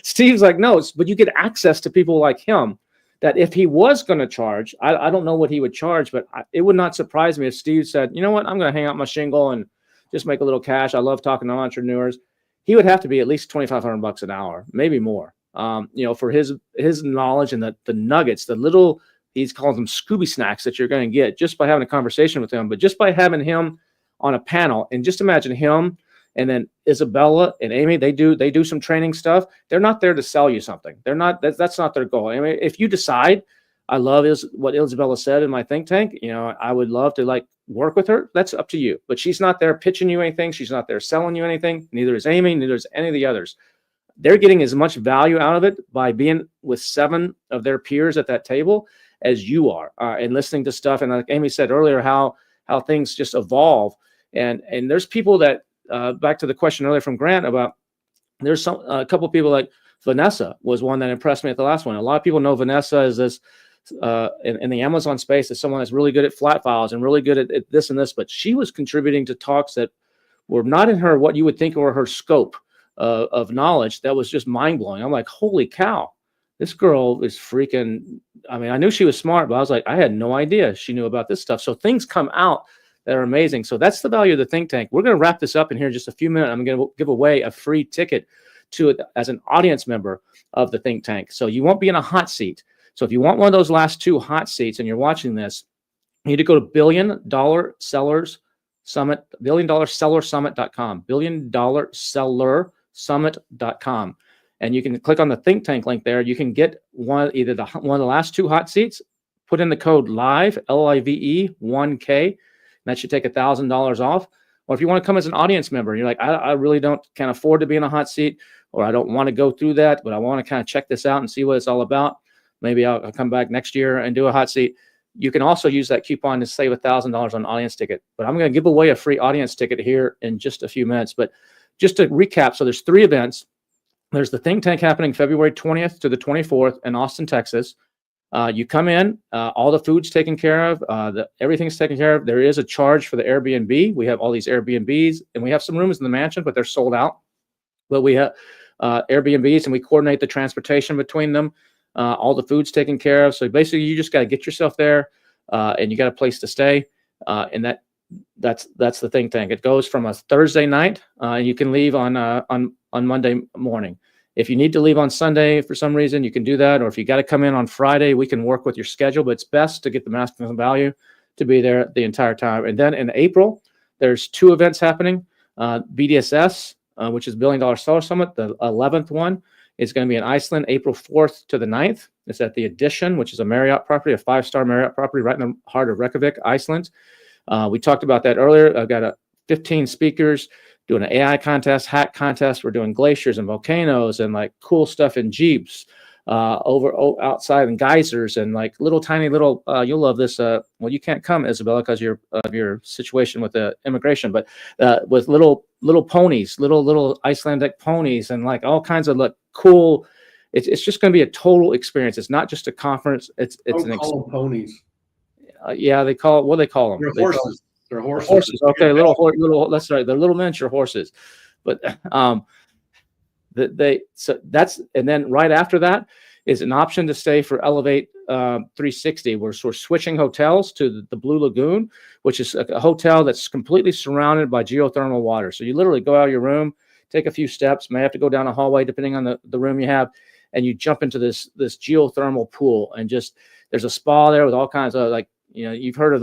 Steve's like, no, but you get access to people like him. That if he was going to charge, I don't know what he would charge, but it would not surprise me if Steve said, you know what, I'm going to hang out my shingle and just make a little cash. I love talking to entrepreneurs. He would have to be at least $2,500 an hour, maybe more. For his knowledge and the nuggets, the little, he's called them Scooby snacks that you're going to get just by having a conversation with him, but just by having him on a panel. And just imagine him and then Isabella and Amy, they do some training stuff. They're not there to sell you something. They're not, that's not their goal. I mean, if you decide, I love what Isabella said in my think tank, I would love to work with her. That's up to you, but she's not there pitching you anything. She's not there selling you anything. Neither is Amy, neither is any of the others. They're getting as much value out of it by being with 7 of their peers at that table as you are, and listening to stuff. And like Amy said earlier, how things just evolve. And there's people that, back to the question earlier from Grant about, there's a couple of people like Vanessa was one that impressed me at the last one. A lot of people know Vanessa as this in the Amazon space as someone that's really good at flat files and really good at this and this, but she was contributing to talks that were not in her what you would think were her scope of knowledge. That was just mind blowing. I'm like, holy cow, this girl is freaking. I mean, I knew she was smart, but I was like, I had no idea she knew about this stuff. So things come out that are amazing. So that's the value of the think tank. We're going to wrap this up in here in just a few minutes. I'm going to give away a free ticket to it as an audience member of the think tank. So you won't be in a hot seat. So if you want one of those last 2 hot seats and you're watching this, you need to go to billiondollarsellersummit.com, billiondollarsellersummit.com. And you can click on the think tank link there. You can get one of the last 2 hot seats, put in the code LIVE, LIVE 1K. That should take $1,000 off. Or if you want to come as an audience member, you're like, I really can't afford to be in a hot seat, or I don't want to go through that, but I want to kind of check this out and see what it's all about. Maybe I'll come back next year and do a hot seat. You can also use that coupon to save $1,000 on audience ticket. But I'm going to give away a free audience ticket here in just a few minutes. But just to recap, so there's 3 events. There's the think tank happening February 20th to the 24th in Austin, Texas. You come in, all the food's taken care of, everything's taken care of. There is a charge for the Airbnb. We have all these Airbnbs, and we have some rooms in the mansion, but they're sold out. But we have Airbnbs, and we coordinate the transportation between them. All the food's taken care of. So basically, you just got to get yourself there, and you got a place to stay. And that's the think tank. It goes from a Thursday night, and you can leave on Monday morning. If you need to leave on Sunday for some reason, you can do that. Or if you got to come in on Friday, we can work with your schedule. But it's best to get the maximum value to be there the entire time. And then in April, there's 2 events happening. BDSS, which is $1 Billion Seller Summit. The 11th one is going to be in Iceland, April 4th to the 9th. It's at the Edition, which is a Marriott property, a 5-star Marriott property right in the heart of Reykjavik, Iceland. We talked about that earlier. I've got 15 speakers doing an AI contest, hack contest. We're doing glaciers and volcanoes and cool stuff in Jeeps outside and geysers and tiny little, you'll love this. Well, you can't come, Isabella, because of your situation with the immigration, but with little ponies, little Icelandic ponies and all kinds of cool. It's just going to be a total experience. It's not just a conference. It's an call them ponies. Yeah, what do they call them? They're horses. They're horses. Horses. Okay, little. That's right. They're little miniature horses, but and then right after that is an option to stay for Elevate 360. We're switching hotels to the Blue Lagoon, which is a hotel that's completely surrounded by geothermal water. So you literally go out of your room, take a few steps, may have to go down a hallway depending on the room you have, and you jump into this geothermal pool, and just there's a spa there with all kinds of you've heard of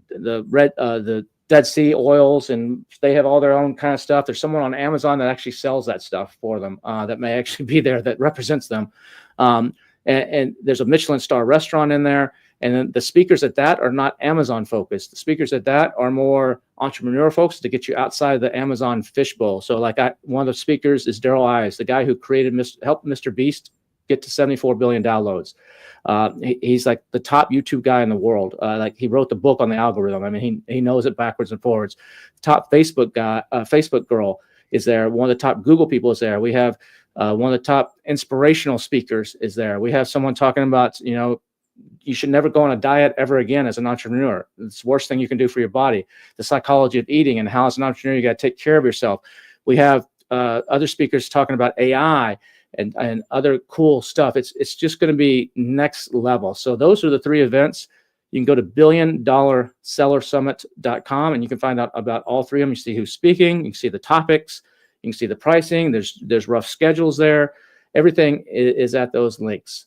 the Dead Sea oils, and they have all their own kind of stuff. There's someone on Amazon that actually sells that stuff for them that may actually be there that represents them. And there's a Michelin star restaurant in there. And then the speakers at that are not Amazon focused. The speakers at that are more entrepreneur folks to get you outside of the Amazon fishbowl. So one of the speakers is Daryl Ives, the guy who helped Mr. Beast get to 74 billion downloads. He's like the top YouTube guy in the world. Like he wrote the book on the algorithm. I mean, he knows it backwards and forwards. Top Facebook guy, Facebook girl is there. One of the top Google people is there. We have one of the top inspirational speakers is there. We have someone talking about, you know, you should never go on a diet ever again as an entrepreneur. It's the worst thing you can do for your body. The psychology of eating and how as an entrepreneur you got to take care of yourself. We have other speakers talking about AI and other cool stuff. It's just going to be next level. So those are the 3 events. You can go to billiondollarsellersummit.com and you can find out about all 3 of them. You see who's speaking, you can see the topics, you can see the pricing. There's rough schedules there. Everything is at those links.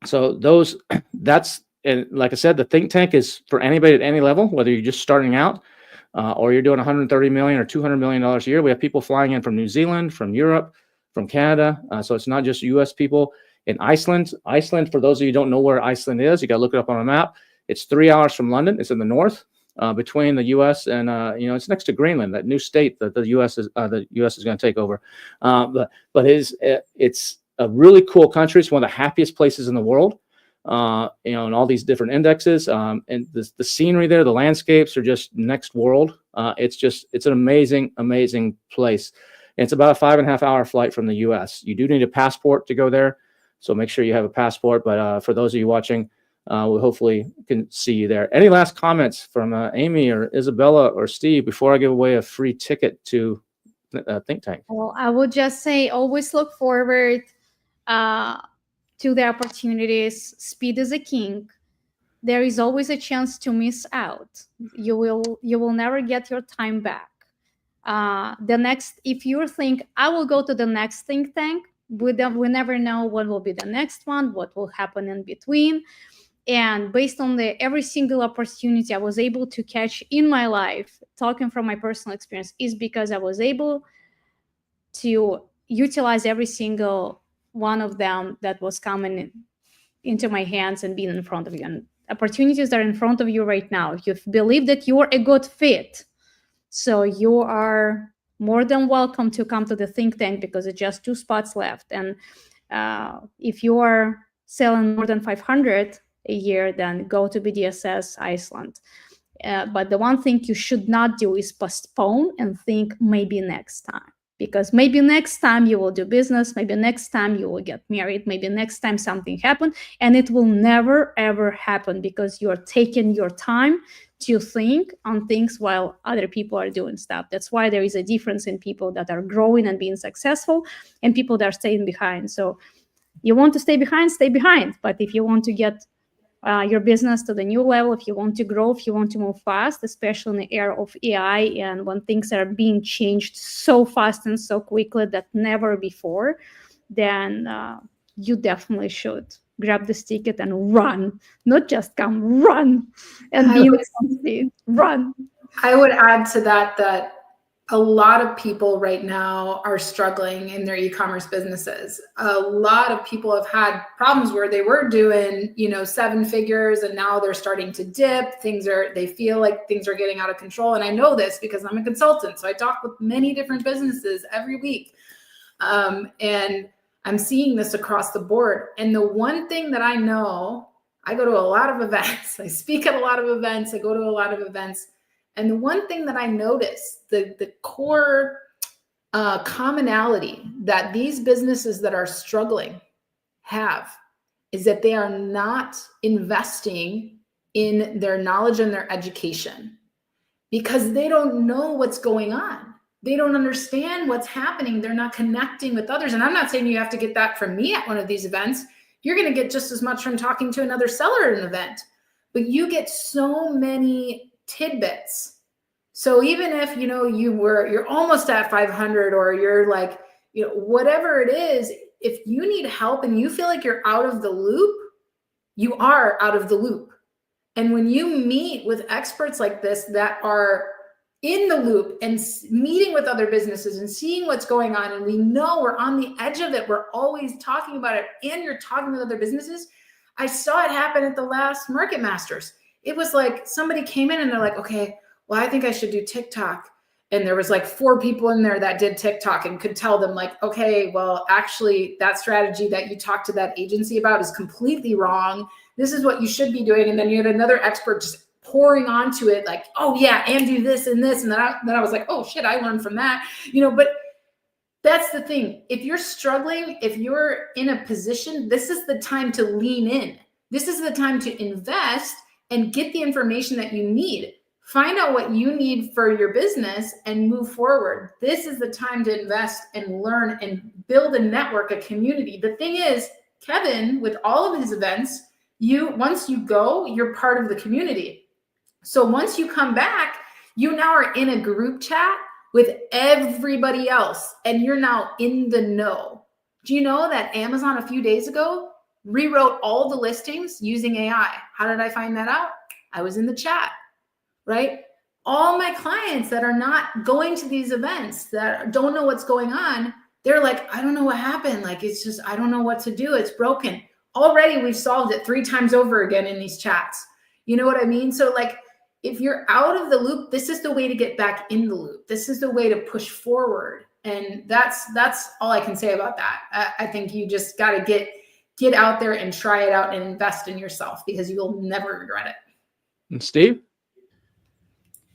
So and like I said, the think tank is for anybody at any level, whether you're just starting out or you're doing 130 million or $200 million a year. We have people flying in from New Zealand, from Europe, from Canada. So it's not just US people. In Iceland, for those of you who don't know where Iceland is, you got to look it up on a map. It's 3 hours from London. It's in the north, between the US and, it's next to Greenland, that new state that the US is going to take over. But it's a really cool country. It's one of the happiest places in the world, and all these different indexes. And the scenery there, the landscapes are just next world. It's an amazing, amazing place. And it's about a 5.5 hour flight from the US. You do need a passport to go there. So make sure you have a passport. But for those of you watching, we hopefully can see you there. Any last comments from Amy or Isabella or Steve before I give away a free ticket to Think Tank? Well, I would just say always look forward to the opportunities. Speed is a king. There is always a chance to miss out. You will never get your time back. If you think I will go to the next think tank, we never know what will be the next one, what will happen in between. And based on every single opportunity I was able to catch in my life, talking from my personal experience, is because I was able to utilize every single one of them that was coming into my hands and being in front of you. And opportunities that are in front of you right now. You believe that you're a good fit, so you are more than welcome to come to the think tank because it's just 2 spots left. And if you are selling more than 500 a year, then go to BDSS Iceland. But the one thing you should not do is postpone and think maybe next time. Because maybe next time you will do business, maybe next time you will get married, maybe next time something happened, and it will never, ever happen because you're taking your time to think on things while other people are doing stuff. That's why there is a difference in people that are growing and being successful and people that are staying behind. So you want to stay behind, stay behind. But if you want to get your business to the new level, if you want to grow, if you want to move fast, especially in the era of AI and when things are being changed so fast and so quickly that never before, then you definitely should grab this ticket and run, not just come, run and be in speed, run. I would add to that a lot of people right now are struggling in their e-commerce businesses. A lot of people have had problems where they were doing, 7 figures and now they're starting to dip. They feel like things are getting out of control. And I know this because I'm a consultant. So I talk with many different businesses every week. And I'm seeing this across the board. And the one thing that I know, I go to a lot of events. I speak at a lot of events. I go to a lot of events. And the one thing that I notice, the core commonality that these businesses that are struggling have is that they are not investing in their knowledge and their education because they don't know what's going on. They don't understand what's happening. They're not connecting with others. And I'm not saying you have to get that from me at one of these events. You're going to get just as much from talking to another seller at an event, but you get so many tidbits. So even if, you're almost at 500 or you're like, whatever it is, if you need help and you feel like you're out of the loop, you are out of the loop. And when you meet with experts like this that are in the loop and meeting with other businesses and seeing what's going on, and we know we're on the edge of it, we're always talking about it, and you're talking with other businesses. I saw it happen at the last Market Masters. It was like somebody came in and they're like, okay, well, I think I should do TikTok. and there was like 4 people in there that did TikTok and could tell them like, okay, well, actually that strategy that you talked to that agency about is completely wrong. This is what you should be doing. And then you had another expert just pouring onto it like, oh yeah, and do this and this. And then I was like, oh shit, I learned from that, but that's the thing. If you're struggling, if you're in a position, this is the time to lean in. This is the time to invest and get the information that you need. Find out what you need for your business and move forward. This is the time to invest and learn and build a network, a community. The thing is, Kevin, with all of his events, once you go, you're part of the community. So once you come back, you now are in a group chat with everybody else, and you're now in the know. Do you know that Amazon a few days ago rewrote all the listings using AI? How did I find that out? I was in the chat, right? All my clients that are not going to these events, that don't know what's going on, they're like, I don't know what happened. Like, it's just, I don't know what to do. It's broken. Already we've solved it 3 times over again in these chats. You know what I mean? So like, if you're out of the loop, this is the way to get back in the loop. This is the way to push forward. And that's all I can say about that. I think you just got to get out there and try it out and invest in yourself, because you'll never regret it. And Steve?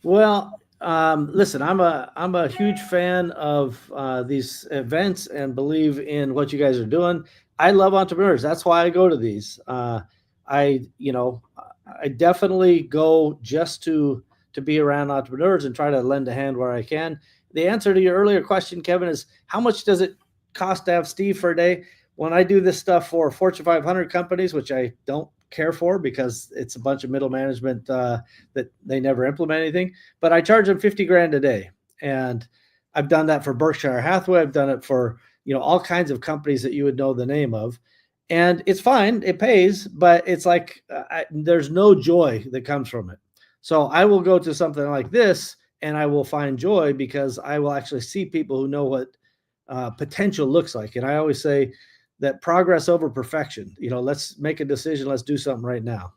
Well, listen, I'm a huge fan of these events and believe in what you guys are doing. I love entrepreneurs. That's why I go to these. I definitely go just to be around entrepreneurs and try to lend a hand where I can. The answer to your earlier question, Kevin, is how much does it cost to have Steve for a day? When I do this stuff for Fortune 500 companies, which I don't care for because it's a bunch of middle management that they never implement anything, but I charge them 50 grand a day. And I've done that for Berkshire Hathaway. I've done it for, all kinds of companies that you would know the name of. And it's fine, it pays, but it's like there's no joy that comes from it. So I will go to something like this and I will find joy because I will actually see people who know what potential looks like. And I always say that progress over perfection. Let's make a decision. Let's do something right now.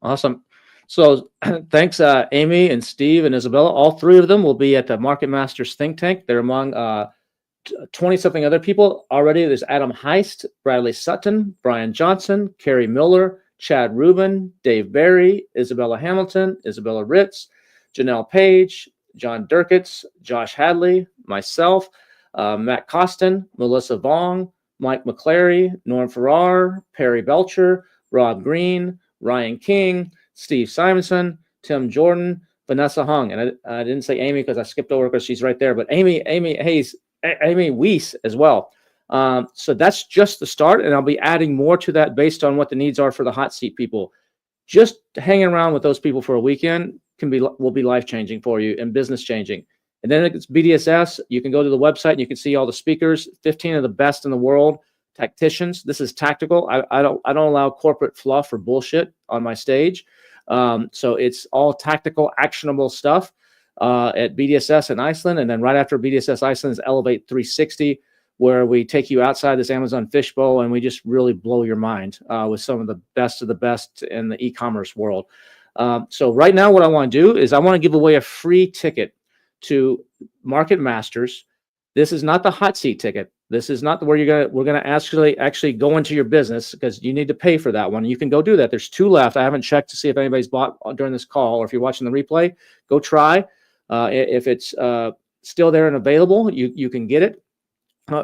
Awesome. So thanks, Amy and Steve and Isabella. All 3 of them will be at the Market Masters think tank. They're among 20-something other people already. There's Adam Heist, Bradley Sutton, Brian Johnson, Carrie Miller, Chad Rubin, Dave Barry, Isabella Hamilton, Isabella Ritz, Janelle Page, John Durkitz, Josh Hadley, myself, Matt Costin, Melissa Vong, Mike McClary, Norm Farrar, Perry Belcher, Rob Green, Ryan King, Steve Simonson, Tim Jordan, Vanessa Hung. And I didn't say Amy because I skipped over because she's right there, but Amy Weiss as well. So that's just the start, and I'll be adding more to that based on what the needs are for the hot seat people. Just hanging around with those people for a weekend will be life-changing for you and business-changing. And then it's BDSS. You can go to the website and you can see all the speakers, 15 of the best in the world, tacticians. This is tactical. I don't allow corporate fluff or bullshit on my stage. So it's all tactical, actionable stuff at BDSS in Iceland. And then right after BDSS Iceland is Elevate 360, where we take you outside this Amazon fishbowl and we just really blow your mind with some of the best in the e-commerce world. So right now what I want to do is I want to give away a free ticket to Market Masters. This is not the hot seat ticket. This is not where we're gonna actually go into your business, because you need to pay for that one. You can go do that. There's 2 left. I haven't checked to see if anybody's bought during this call, or if you're watching the replay, go try. If it's still there and available, you can get it.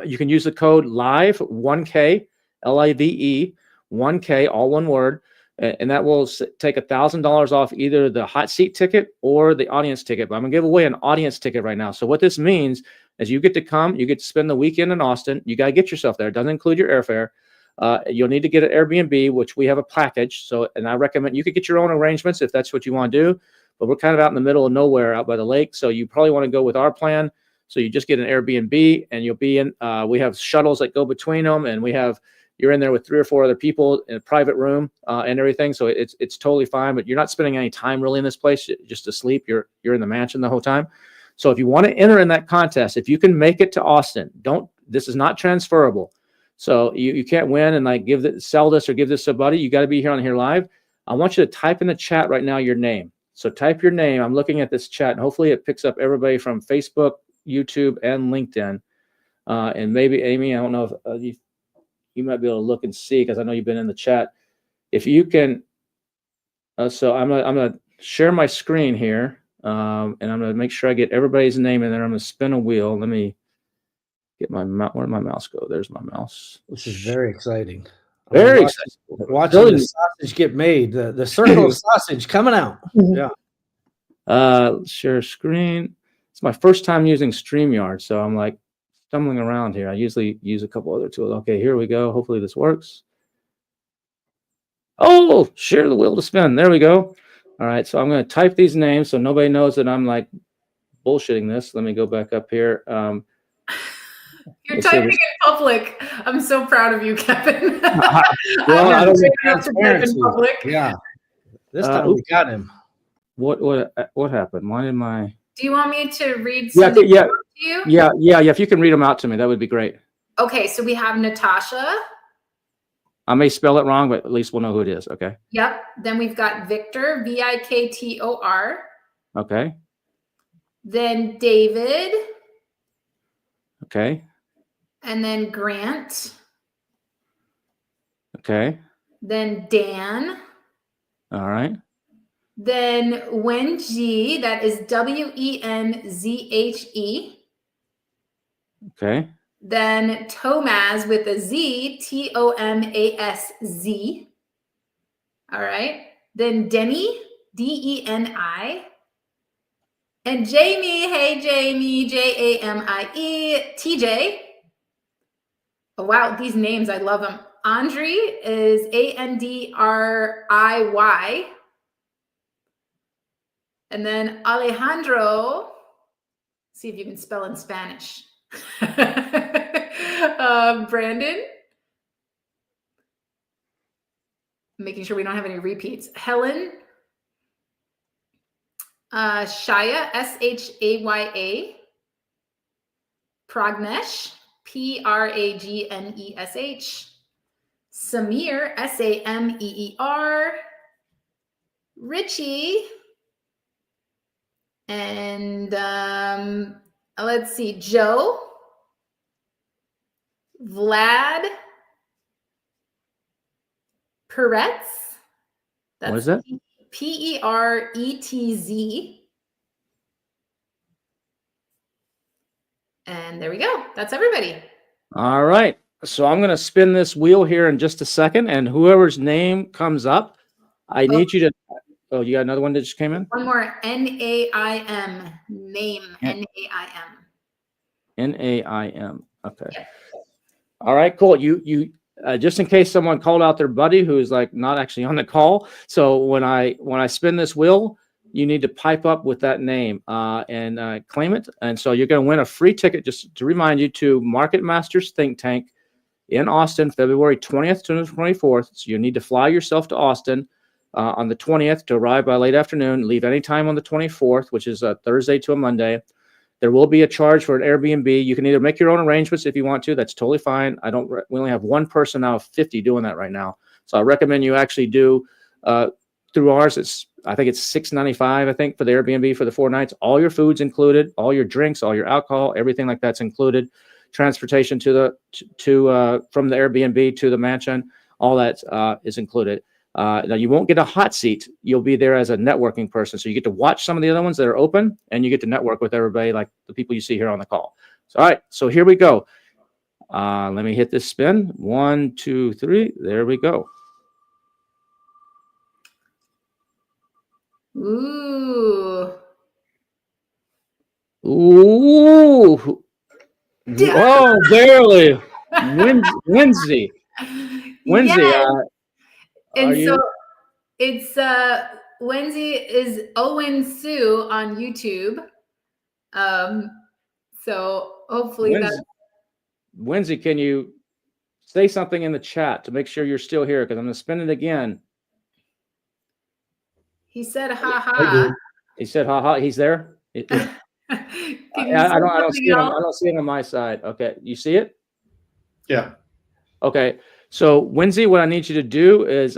You can use the code LIVE 1K, LIVE 1K, all one word, and that will take $1,000 off either the hot seat ticket or the audience ticket. But I'm gonna give away an audience ticket right now. So what this means is you get to come, you get to spend the weekend in Austin. You got to get yourself there. It doesn't include your airfare. You'll need to get an Airbnb, which we have a package. So, and I recommend you could get your own arrangements if that's what you want to do. But we're kind of out in the middle of nowhere, out by the lake. So you probably want to go with our plan. So you just get an Airbnb, and you'll be in. We have shuttles that go between them, and you're in there with 3 or 4 other people in a private room and everything. So it's totally fine. But you're not spending any time really in this place, just to sleep. You're in the mansion the whole time. So if you want to enter in that contest, if you can make it to Austin, this is not transferable. So you can't win and like sell this or give this to somebody. You got to be here on Here Live. I want you to type in the chat right now your name. So type your name. I'm looking at this chat, and hopefully it picks up everybody from Facebook, YouTube, and LinkedIn. And maybe Amy, I don't know if you might be able to look and see, because I know you've been in the chat. If you can, so I'm gonna share my screen here, and I'm gonna make sure I get everybody's name in there. I'm gonna spin a wheel. Let me get my mouse. Where did my mouse go? There's my mouse. This is very exciting. Very exciting. Watching the sausage get made, the circle of sausage coming out. Yeah. Share screen. It's my first time using StreamYard, so I'm like stumbling around here. I usually use a couple other tools. Okay, here we go. Hopefully this works. Oh, share the wheel to spin. There we go. All right, so I'm going to type these names so nobody knows that I'm like bullshitting this. Let me go back up here. You're typing in public. I'm so proud of you, Kevin. Well, I don't think transparency. in public. Yeah. This time we got him. What happened? Why did my? Do you want me to read Yeah, something to you? Yeah. If you can read them out to me, that would be great. Okay, so we have Natasha. I may spell it wrong, but at least we'll know who it is. Okay. Yep. Then we've got Victor, Viktor. Okay. Then David. Okay. And then Grant. Okay. Then Dan. All right. Then Wenji, that is Wenzhe. Okay. Then Tomaz with a Z, Tomaz. All right. Then Denny, Deni. And Jamie, hey Jamie, Jamie, TJ. Oh, wow, these names, I love them. Andre is Andriy. And then Alejandro, see if you can spell in Spanish. Brandon, making sure we don't have any repeats. Helen, Shaya, Shaya, Pragnesh, Pragnesh, Samir, Sameer, Richie, and let's see, Joe, Vlad, Peretz. What is that? Peretz. And there we go. That's everybody. All right. So I'm going to spin this wheel here in just a second, and whoever's name comes up, I need you to. Oh, you got another one that just came in? One more. NAIM. Name. NAIM. NAIM. Okay. Yep. All right, cool. You just in case someone called out their buddy who's like not actually on the call. So when I spin this wheel, you need to pipe up with that name and claim it. And so you're going to win a free ticket, just to remind you, to Market Masters Think Tank in Austin, February 20th to the 24th. So you need to fly yourself to Austin on the 20th to arrive by late afternoon, leave anytime on the 24th, which is a Thursday to a Monday. There will be a charge for an Airbnb. You can either make your own arrangements if you want to. That's totally fine. We only have one person out of 50 doing that right now. So I recommend you actually do through ours. I think it's $695, I think, for the Airbnb for the 4 nights. All your food's included, all your drinks, all your alcohol, everything like that's included. Transportation from the Airbnb to the mansion, all that is included. Now you won't get a hot seat. You'll be there as a networking person. So you get to watch some of the other ones that are open, and you get to network with everybody, like the people you see here on the call. So, all right, so here we go. Let me hit this spin. 1, 2, 3. There we go. Ooh. Ooh. Oh, barely. Wednesday. Yes. And you... so it's Wednesday is Owen Sue on YouTube. So hopefully Wednesday, can you say something in the chat to make sure you're still here? Because I'm going to spin it again. He said ha ha. He said ha ha. He's there. I don't see it. I don't see it on my side. Okay, you see it? Yeah. Okay. So Wednesday, what I need you to do is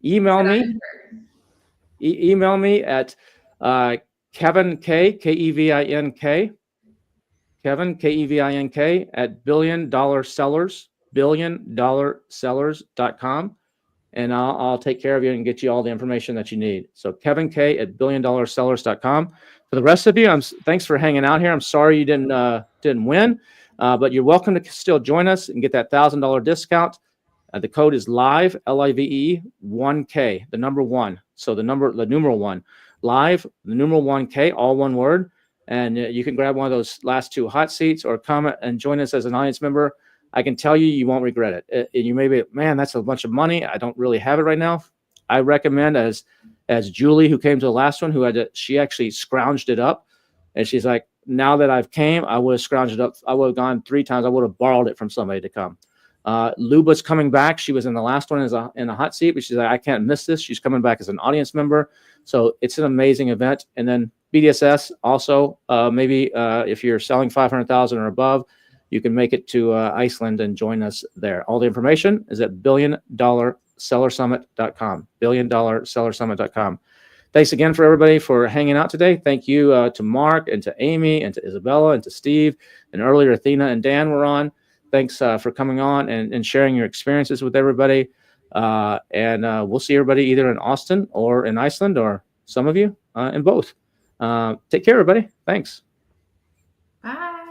email me email me at Kevin K, K-E-V-I-N-K, Kevin, K-E-V-I-N-K at billiondollarsellers.com. And I'll take care of you and get you all the information that you need. So Kevin K at billiondollarsellers.com. For the rest of you, thanks for hanging out here. I'm sorry you didn't win, but you're welcome to still join us and get that $1,000 discount. The code is live, L-I-V-E 1K, the number one. So the numeral one, live, the numeral 1K, all one word. And you can grab one of those last 2 hot seats or come and join us as an audience member. I can tell you, you won't regret it. You may be, man, that's a bunch of money. I don't really have it right now. I recommend, as Julie, who came to the last one, she actually scrounged it up, and she's like, now that I've came, I would have scrounged it up. I would have gone 3 times. I would have borrowed it from somebody to come. Luba's coming back. She was in the last one in a hot seat, but she's like, I can't miss this. She's coming back as an audience member. So it's an amazing event. And then BDSS also, maybe if you're selling 500,000 or above, you can make it to Iceland and join us there. All the information is at billiondollarsellersummit.com, billiondollarsellersummit.com. Thanks again for everybody for hanging out today. Thank you to Mark and to Amy and to Isabella and to Steve, and earlier Athena and Dan were on. Thanks for coming on and sharing your experiences with everybody. And we'll see everybody either in Austin or in Iceland, or some of you in both. Take care, everybody. Thanks. Bye.